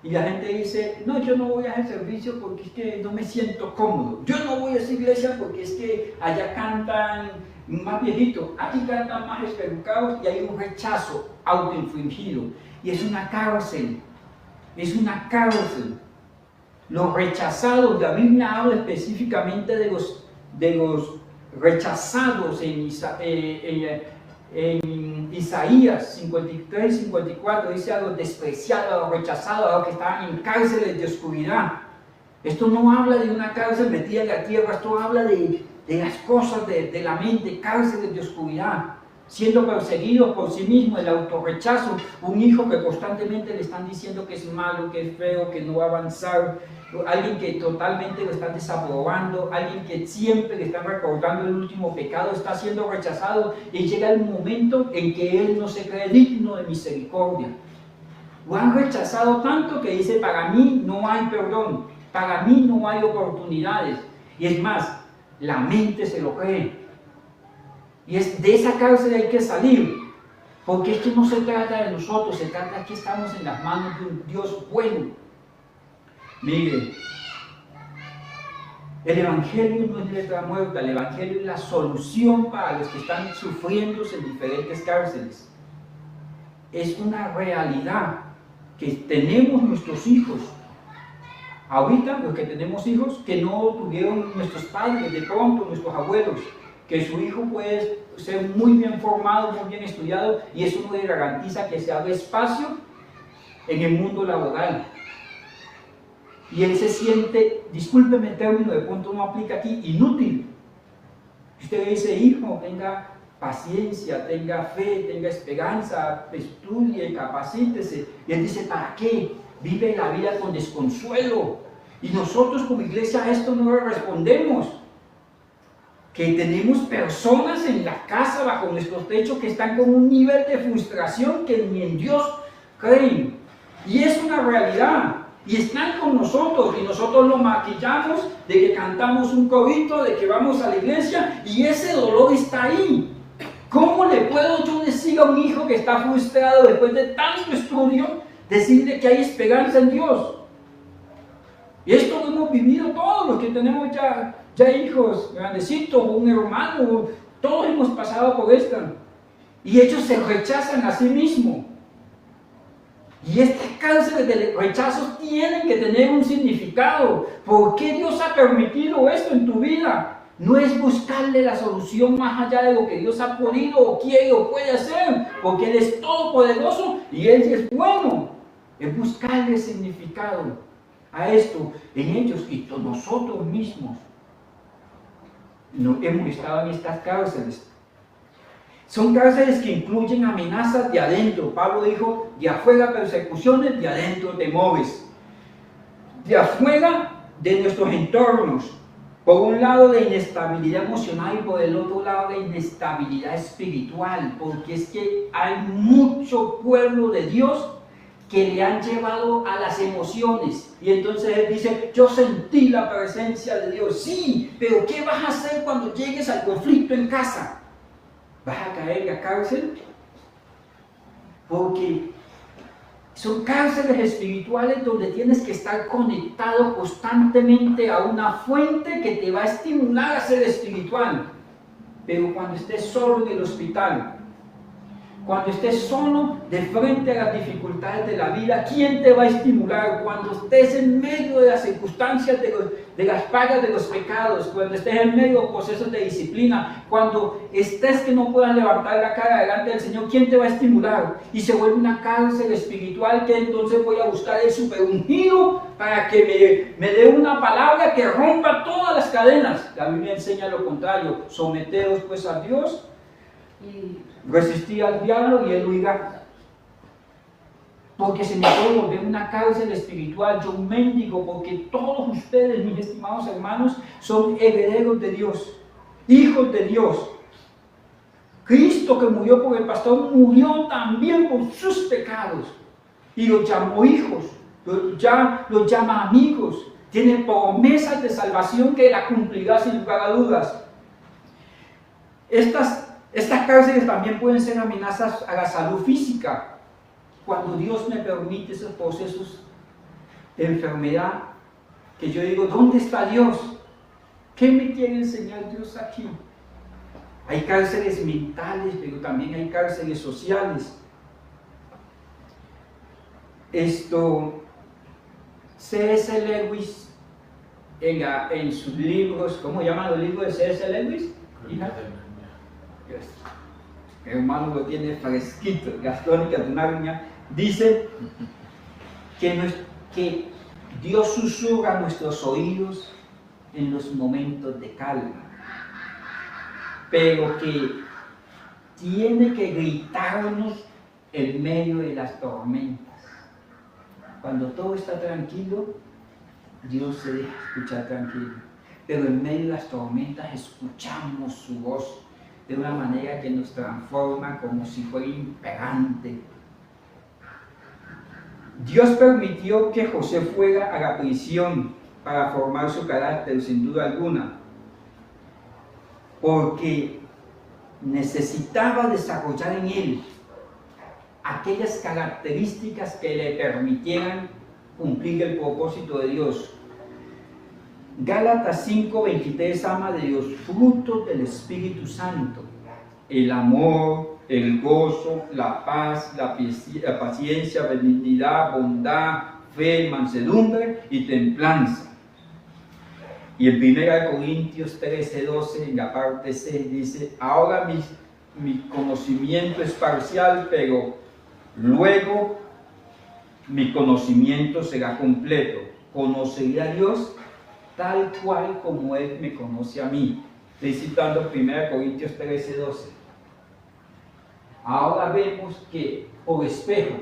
Y la gente dice, no, yo no voy a hacer servicio porque es que no me siento cómodo. Yo no voy a esa iglesia porque es que allá cantan más viejitos, aquí cantan más espelucados y hay un rechazo autoinfligido. Y es una cárcel. Es una cárcel. Los rechazados, la Biblia habla específicamente de los rechazados en Isaías 53, 54, dice a los despreciados, a los rechazados, a los que estaban en cárceles de oscuridad. Esto no habla de una cárcel metida en la tierra, esto habla de las cosas de la mente, cárceles de oscuridad. Siendo perseguidos por sí mismos, el autorrechazo, un hijo que constantemente le están diciendo que es malo, que es feo, que no va a avanzar, alguien que totalmente lo está desaprobando, alguien que siempre le está recordando el último pecado, está siendo rechazado y llega el momento en que él no se cree digno de misericordia. Lo han rechazado tanto que dice, para mí no hay perdón, para mí no hay oportunidades. Y es más, la mente se lo cree. Y es de esa cárcel hay que salir, porque esto no se trata de nosotros, se trata de que estamos en las manos de un Dios bueno. Miren, el Evangelio no es letra muerta, el Evangelio es la solución para los que están sufriendo en diferentes cárceles. Es una realidad que tenemos nuestros hijos. Ahorita los que tenemos hijos que no tuvieron nuestros padres, de pronto nuestros abuelos, que su hijo puede ser muy bien formado, muy bien estudiado, y eso no le garantiza que se abra espacio en el mundo laboral. Y él se siente, discúlpeme el término, de pronto no aplica aquí, inútil. Usted le dice, hijo, tenga paciencia, tenga fe, tenga esperanza, estudie, capacítese. Y él dice, ¿para qué? Vive la vida con desconsuelo. Y nosotros como iglesia a esto no le respondemos. Que tenemos personas en la casa, bajo nuestro techo, que están con un nivel de frustración que ni en Dios creen. Y es una realidad. Y están con nosotros y nosotros lo maquillamos de que cantamos un corito, de que vamos a la iglesia y ese dolor está ahí. ¿Cómo le puedo yo decir a un hijo que está frustrado después de tanto estudio, decirle que hay esperanza en Dios? Y esto lo hemos vivido todos los que tenemos ya hijos grandecitos o un hermano, todos hemos pasado por esto. Y ellos se rechazan a sí mismos. Y estas cánceres de rechazo tienen que tener un significado. ¿Por qué Dios ha permitido esto en tu vida? No es buscarle la solución más allá de lo que Dios ha podido o quiere o puede hacer, porque Él es todopoderoso y Él es bueno. Es buscarle significado a esto en ellos y nosotros mismos. No hemos estado en estas cárceles. Son cárceles que incluyen amenazas de adentro. Pablo dijo, de afuera persecuciones, de adentro temores. De afuera de nuestros entornos. Por un lado de inestabilidad emocional y por el otro lado de inestabilidad espiritual. Porque es que hay mucho pueblo de Dios que le han llevado a las emociones. Y entonces él dice, yo sentí la presencia de Dios. Sí, pero ¿qué vas a hacer cuando llegues al conflicto en casa? ¿Vas a caer en la cárcel? Porque son cárceles espirituales donde tienes que estar conectado constantemente a una fuente que te va a estimular a ser espiritual. Pero cuando estés solo en el hospital, cuando estés solo de frente a las dificultades de la vida, ¿quién te va a estimular? Cuando estés en medio de las circunstancias de las pagas de los pecados, cuando estés en medio de procesos de disciplina, cuando estés que no puedas levantar la cara delante del Señor, ¿quién te va a estimular? Y se vuelve una cárcel espiritual que entonces voy a buscar el super ungido para que me dé una palabra que rompa todas las cadenas. La Biblia enseña lo contrario, someteos pues a Dios y resistir al diablo y él huirá. Porque se me puede volver una cárcel espiritual, yo un mendigo, porque todos ustedes, mis estimados hermanos, son herederos de Dios, hijos de Dios. Cristo, que murió por el pastor, murió también por sus pecados y los llamó hijos, los llama amigos, tiene promesas de salvación que la cumplirá sin lugar a dudas. Estas cárceles también pueden ser amenazas a la salud física. Cuando Dios me permite esos procesos de enfermedad, que yo digo, ¿dónde está Dios? ¿Qué me quiere enseñar Dios aquí? Hay cárceles mentales, pero también hay cárceles sociales. C.S. Lewis, en sus libros, ¿cómo llaman los libros de C.S. Lewis? Mi hermano lo tiene fresquito, Las Crónicas de Narnia. Dice que Dios susurra a nuestros oídos en los momentos de calma, pero que tiene que gritarnos en medio de las tormentas. Cuando todo está tranquilo, Dios se deja escuchar tranquilo, pero en medio de las tormentas escuchamos su voz de una manera que nos transforma como si fuera imperante. Dios permitió que José fuera a la prisión para formar su carácter, sin duda alguna, porque necesitaba desarrollar en él aquellas características que le permitieran cumplir el propósito de Dios. Gálatas 5:23 habla de los frutos del Espíritu Santo: el amor, el gozo, la paz, la paciencia, benignidad, bondad, fe, mansedumbre y templanza. Y en 1 Corintios 13:12, en la parte C, dice: ahora mi conocimiento es parcial, pero luego mi conocimiento será completo. Conoceré a Dios tal cual como Él me conoce a mí. Estoy citando 1 Corintios 13:12. Ahora vemos que por espejo,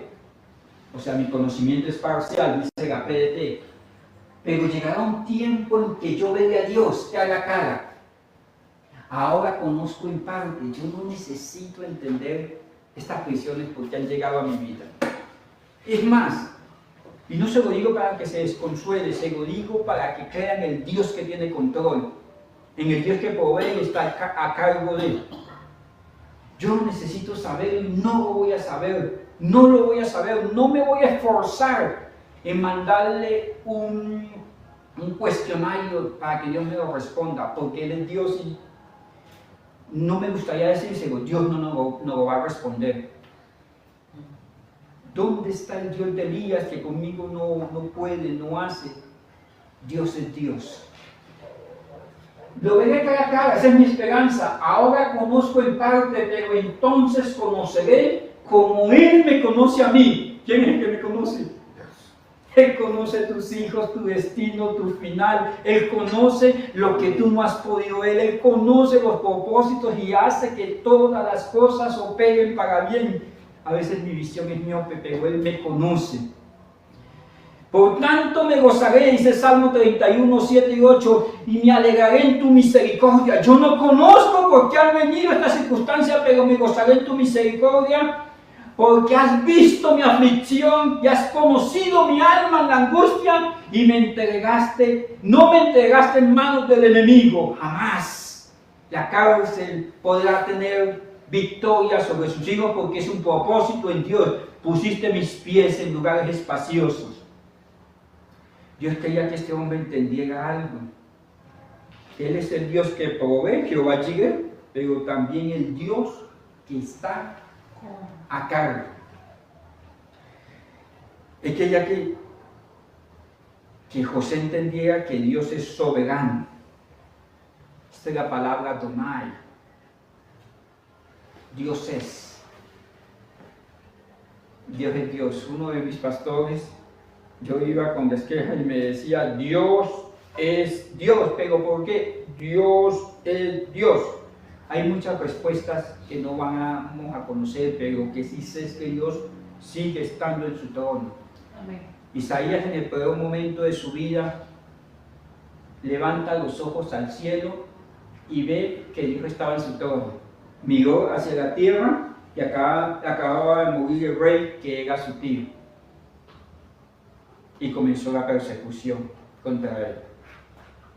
o sea, mi conocimiento es parcial, dice la PDT, pero llegará un tiempo en que yo veré a Dios cara a cara. Ahora conozco en parte, yo no necesito entender estas prisiones porque han llegado a mi vida. Es más, Y no se lo digo para que se desconsuele, se lo digo para que crean en el Dios que tiene control, en el Dios que provee y está a cargo de él. Yo necesito saber y no lo voy a saber, no lo voy a saber, no me voy a esforzar en mandarle un cuestionario para que Dios me lo responda, porque Él es Dios y no me gustaría decírselo, Dios no lo va a responder. ¿Dónde está el Dios de Elías que conmigo no puede, no hace? Dios es Dios. Lo veré cara a cara, esa es mi esperanza. Ahora conozco en parte, pero entonces conoceré como Él me conoce a mí. ¿Quién es el que me conoce? Él conoce tus hijos, tu destino, tu final. Él conoce lo que tú no has podido ver. Él conoce los propósitos y hace que todas las cosas operen para bien. A veces mi visión es miope, pero Él me conoce. Por tanto me gozaré, dice Salmo 31, 7 y 8, y me alegraré en tu misericordia. Yo no conozco por qué ha venido esta circunstancia, pero me gozaré en tu misericordia, porque has visto mi aflicción y has conocido mi alma en la angustia, y no me entregaste en manos del enemigo. Jamás la cárcel podrá tener victoria sobre sus hijos, porque es un propósito en Dios. Pusiste mis pies en lugares espaciosos. Dios quería que este hombre entendiera algo. Él es el Dios que provee, Jehová Jireh, pero también el Dios que está a cargo. Él quería que José entendiera que Dios es soberano. Esta es la palabra Adonai. Dios es. Dios es Dios. Uno de mis pastores, yo iba con las quejas y me decía, Dios es Dios. ¿Pero por qué? Dios es Dios. Hay muchas respuestas que no vamos a conocer, pero que sí sé es que Dios sigue estando en su trono. Amén. Isaías, en el peor momento de su vida, levanta los ojos al cielo y ve que Dios estaba en su trono. Miró hacia la tierra y acababa de morir el rey que era su tío. Y comenzó la persecución contra él.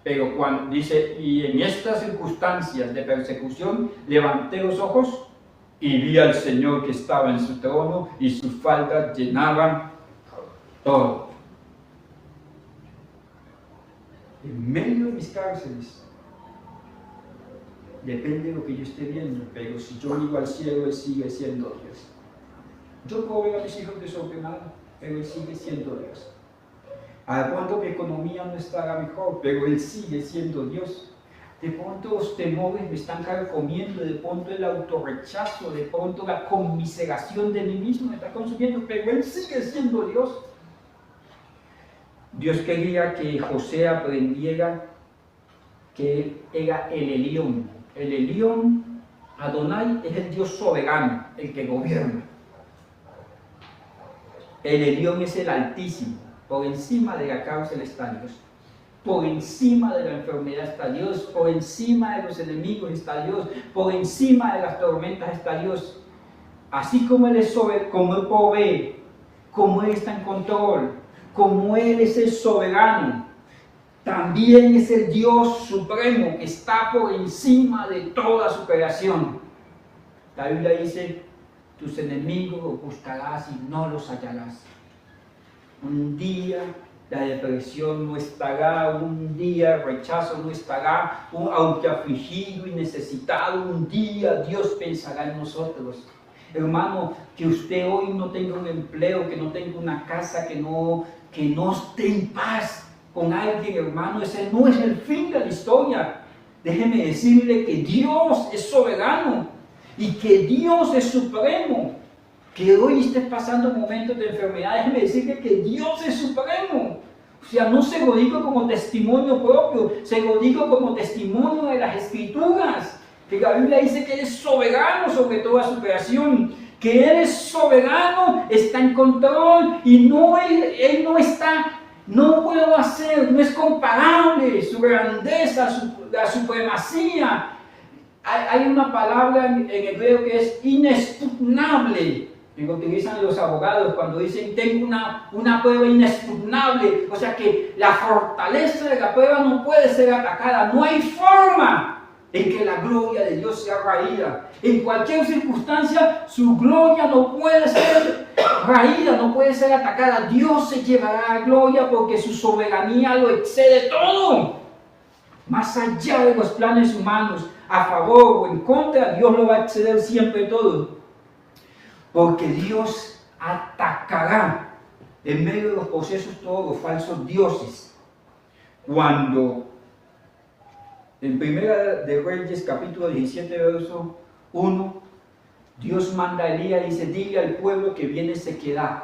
Pero cuando dice, y en estas circunstancias de persecución, levanté los ojos y vi al Señor que estaba en su trono y sus faldas llenaban todo. En medio de mis cárceles, depende de lo que yo esté viendo, pero si yo digo al cielo, Él sigue siendo Dios. Yo puedo ver a mis hijos desordenados, pero Él sigue siendo Dios. De pronto mi economía no estará mejor, pero Él sigue siendo Dios. De pronto los temores me están carcomiendo, de pronto el autorrechazo, de pronto la conmiseración de mí mismo me está consumiendo, pero Él sigue siendo Dios. Dios quería que José aprendiera que era el Elión. El Elión, Adonai, es el Dios soberano, el que gobierna. El Elión es el Altísimo. Por encima de la cárcel está Dios. Por encima de la enfermedad está Dios. Por encima de los enemigos está Dios. Por encima de las tormentas está Dios. Así como Él es soberano, como Él provee, como Él está en control, como Él es el soberano, también es el Dios supremo que está por encima de toda su creación. La Biblia dice, tus enemigos los buscarás y no los hallarás. Un día la depresión no estará, un día el rechazo no estará, aunque afligido y necesitado, un día Dios pensará en nosotros. Hermano, que usted hoy no tenga un empleo, que no tenga una casa, que no esté en paz con alguien, hermano, ese no es el fin de la historia. Déjeme decirle que Dios es soberano y que Dios es supremo. Que hoy estés pasando momentos de enfermedad, déjeme decirle que Dios es supremo. O sea, no se lo digo como testimonio propio, se lo digo como testimonio de las Escrituras. Que la Biblia dice que Él es soberano sobre toda su creación, que Él es soberano, está en control y Él no está, no puedo hacer, no es comparable su grandeza, la supremacía. Hay una palabra en hebreo que es inexpugnable. y lo utilizan los abogados cuando dicen tengo una prueba inexpugnable, o sea que la fortaleza de la prueba no puede ser atacada, no hay forma en que la gloria de Dios sea raída. En cualquier circunstancia su gloria no puede ser raída, no puede ser atacada. Dios se llevará a gloria porque su soberanía lo excede todo. Más allá de los planes humanos, a favor o en contra, Dios lo va a exceder siempre todo. Porque Dios atacará en medio de los procesos todos los falsos dioses. Cuando en Primera de Reyes, capítulo 17, verso 1, Dios manda a Elías y dice, dile al pueblo que viene sequedad.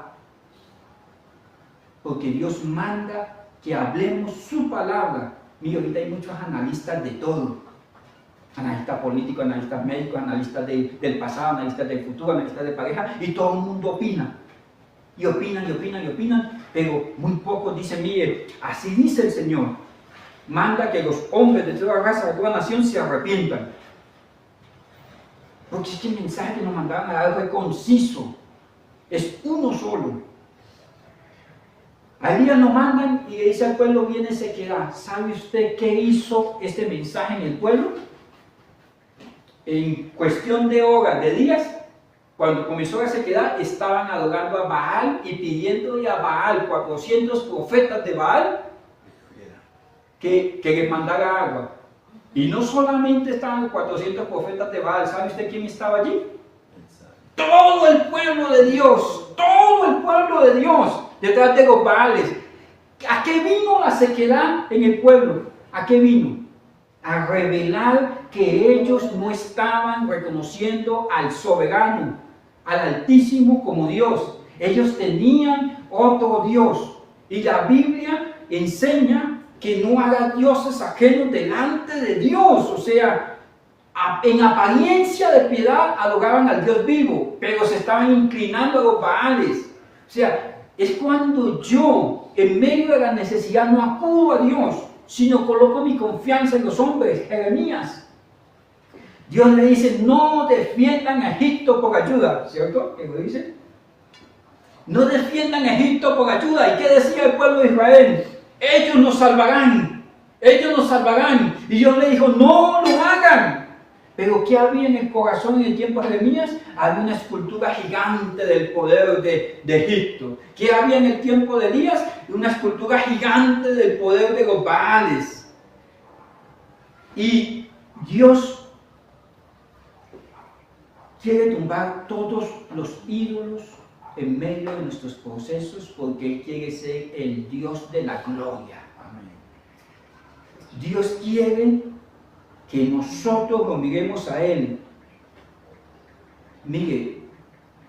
Porque Dios manda que hablemos su palabra. Mira, ahorita hay muchos analistas de todo. Analistas políticos, analistas médicos, analistas del pasado, analistas del futuro, analistas de pareja, y todo el mundo opina. Y opinan, y opinan, y opinan, pero muy pocos dicen, mire, así dice el Señor. Manda que los hombres de toda raza, de toda nación se arrepientan. Porque es que el mensaje que nos mandaron a dar fue conciso. Es uno solo. A Elías lo mandan y le dice al pueblo, viene sequedad. ¿Sabe usted qué hizo este mensaje en el pueblo? En cuestión de horas, de días, cuando comenzó la sequedad, estaban adorando a Baal y pidiéndole a Baal, 400 profetas de Baal, que les mandara agua. Y no solamente estaban 400 profetas de Baal, ¿sabe usted quién estaba allí? Todo el pueblo de Dios, todo el pueblo de Dios, detrás de los Baales. ¿A qué vino la sequedad en el pueblo? ¿A qué vino? A revelar que ellos no estaban reconociendo al soberano, al Altísimo como Dios. Ellos tenían otro Dios. Y la Biblia enseña que no haga dioses ajenos delante de Dios. O sea, en apariencia de piedad adoraban al Dios vivo, pero se estaban inclinando a los Baales. O sea, es cuando yo, en medio de la necesidad, no acudo a Dios, sino coloco mi confianza en los hombres. Jeremías. Dios le dice, no defiendan a Egipto por ayuda, ¿cierto? ¿Qué lo dice? No defiendan a Egipto por ayuda. ¿Y qué decía el pueblo de Israel? Ellos nos salvarán, ellos nos salvarán. Y Dios le dijo, no lo hagan. Pero ¿qué había en el corazón en el tiempo de Jeremías? Había una escultura gigante del poder de Egipto. ¿Qué había en el tiempo de Elías? Una escultura gigante del poder de los Baales. Y Dios quiere tumbar todos los ídolos en medio de nuestros procesos porque Él quiere ser el Dios de la gloria. Amén. Dios quiere que nosotros lo miremos a Él. Mire,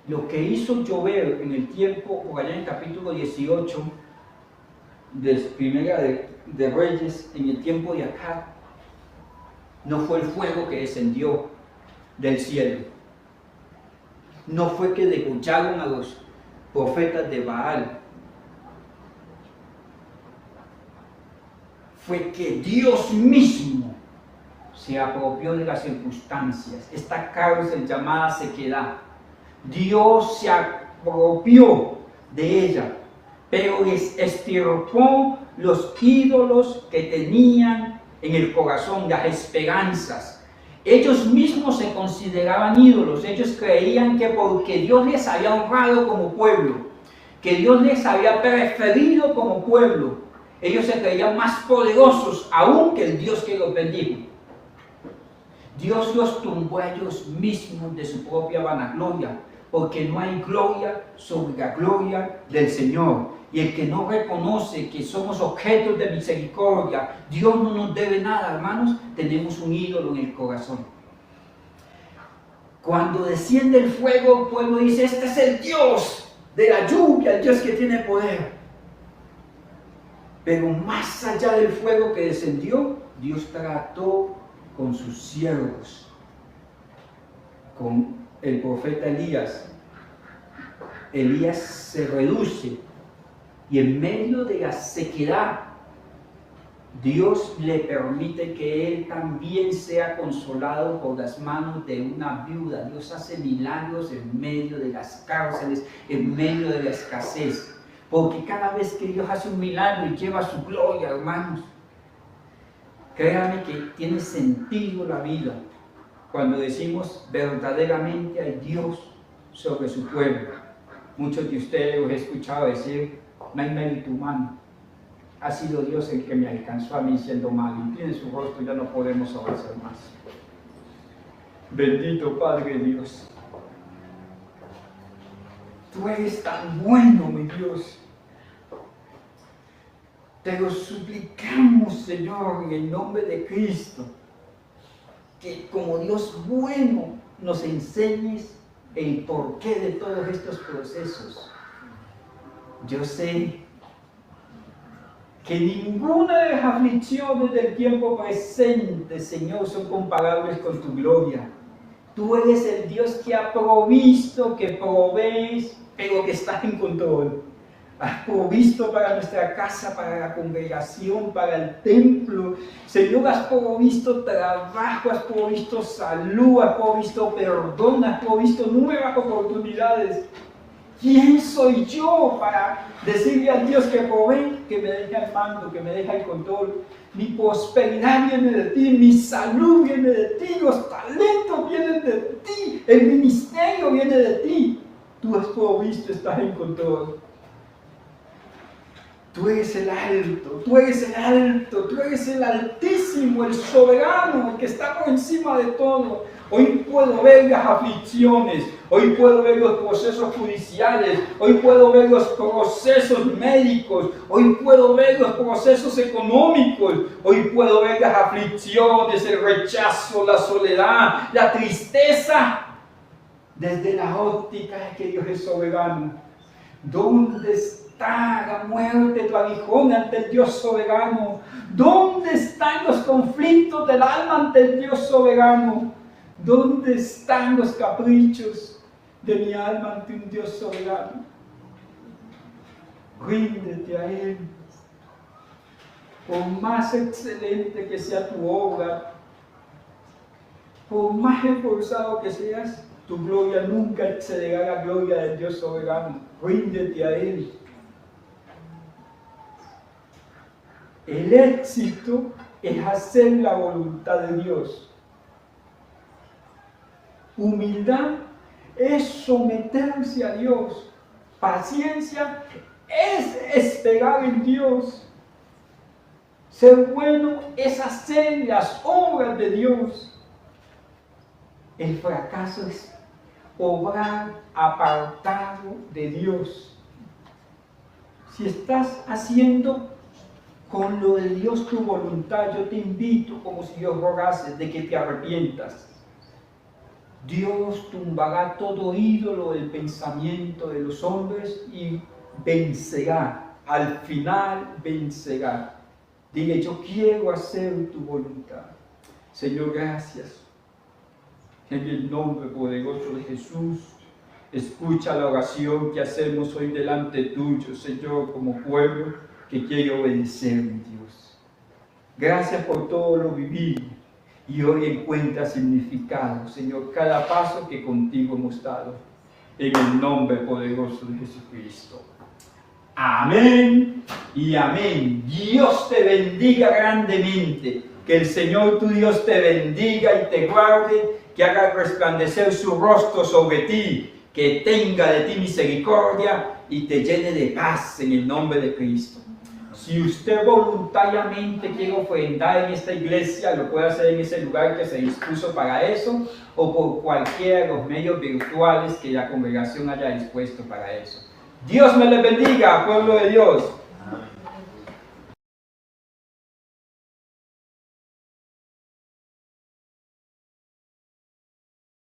lo que hizo llover en el tiempo, por allá en el capítulo 18 de Primera de Reyes, en el tiempo de Acab, no fue el fuego que descendió del cielo. No fue que degollaron a los profetas de Baal. Fue que Dios mismo se apropió de las circunstancias. Esta cárcel llamada sequedad. Dios se apropió de ella, pero les estirpó los ídolos que tenían en el corazón, las esperanzas. Ellos mismos se consideraban ídolos. Ellos creían que porque Dios les había honrado como pueblo, que Dios les había preferido como pueblo, ellos se creían más poderosos aún que el Dios que los bendijo. Dios los tumbó a ellos mismos de su propia vanagloria, porque no hay gloria sobre la gloria del Señor. Y el que no reconoce que somos objetos de misericordia, Dios no nos debe nada, hermanos, tenemos un ídolo en el corazón. Cuando desciende el fuego, el pueblo dice, este es el Dios de la lluvia, el Dios que tiene poder. Pero más allá del fuego que descendió, Dios trató con sus siervos, con el profeta Elías. Elías se reduce y en medio de la sequedad Dios le permite que él también sea consolado por las manos de una viuda. Dios hace milagros en medio de las cárceles, en medio de la escasez. Porque cada vez que Dios hace un milagro y lleva su gloria, hermanos, créanme que tiene sentido la vida cuando decimos verdaderamente hay Dios sobre su pueblo. Muchos de ustedes os he escuchado decir, no hay mérito humano. Ha sido Dios el que me alcanzó a mí siendo malo. Incline su rostro, ya no podemos avanzar más. Bendito Padre Dios. Tú eres tan bueno, mi Dios. Te lo suplicamos, Señor, en el nombre de Cristo, que como Dios bueno nos enseñes el porqué de todos estos procesos. Yo sé que ninguna de las aflicciones del tiempo presente, Señor, son comparables con tu gloria. Tú eres el Dios que ha provisto, que provees, pero que estás en control. Has provisto para nuestra casa, para la congregación, para el templo. Señor, has provisto trabajo, has provisto salud, has provisto perdón, has provisto nuevas oportunidades. ¿Quién soy yo para decirle a Dios que provee, que me deja el mando, que me deja el control? Mi prosperidad viene de ti, mi salud viene de ti, los talentos vienen de ti, el ministerio viene de ti. Tú has provisto, estás en control. Tú eres el alto, tú eres el alto, tú eres el altísimo, el soberano, el que está por encima de todo. Hoy puedo ver las aflicciones, hoy puedo ver los procesos judiciales, hoy puedo ver los procesos médicos, hoy puedo ver los procesos económicos, hoy puedo ver las aflicciones, el rechazo, la soledad, la tristeza, desde la óptica de que Dios es soberano. ¿Dónde está la muerte, tu aguijón ante el Dios soberano? ¿Dónde están los conflictos del alma ante el Dios soberano? ¿Dónde están los caprichos de mi alma ante un Dios soberano? Ríndete a Él. Por más excelente que sea tu obra, por más esforzado que seas, tu gloria nunca excederá la gloria del Dios soberano. Ríndete a Él. El éxito es hacer la voluntad de Dios. Humildad es someterse a Dios. Paciencia es esperar en Dios. Ser bueno es hacer las obras de Dios. El fracaso es obrar apartado de Dios. Si estás haciendo con lo de Dios tu voluntad, yo te invito, como si Dios rogase, de que te arrepientas. Dios tumbará todo ídolo del pensamiento de los hombres y vencerá, al final vencerá. Dile, yo quiero hacer tu voluntad. Señor, gracias. En el nombre poderoso de Jesús, escucha la oración que hacemos hoy delante tuyo, Señor, como pueblo que quiere obedecer, mi Dios. Gracias por todo lo vivido. Y hoy encuentra significado, Señor, cada paso que contigo hemos dado. En el nombre poderoso de Jesucristo. Amén y amén. Dios te bendiga grandemente. Que el Señor tu Dios te bendiga y te guarde. Que haga resplandecer su rostro sobre ti. Que tenga de ti misericordia y te llene de paz en el nombre de Cristo. Si usted voluntariamente quiere ofrendar en esta iglesia, lo puede hacer en ese lugar que se dispuso para eso, o por cualquiera de los medios virtuales que la congregación haya dispuesto para eso. Dios me les bendiga, pueblo de Dios.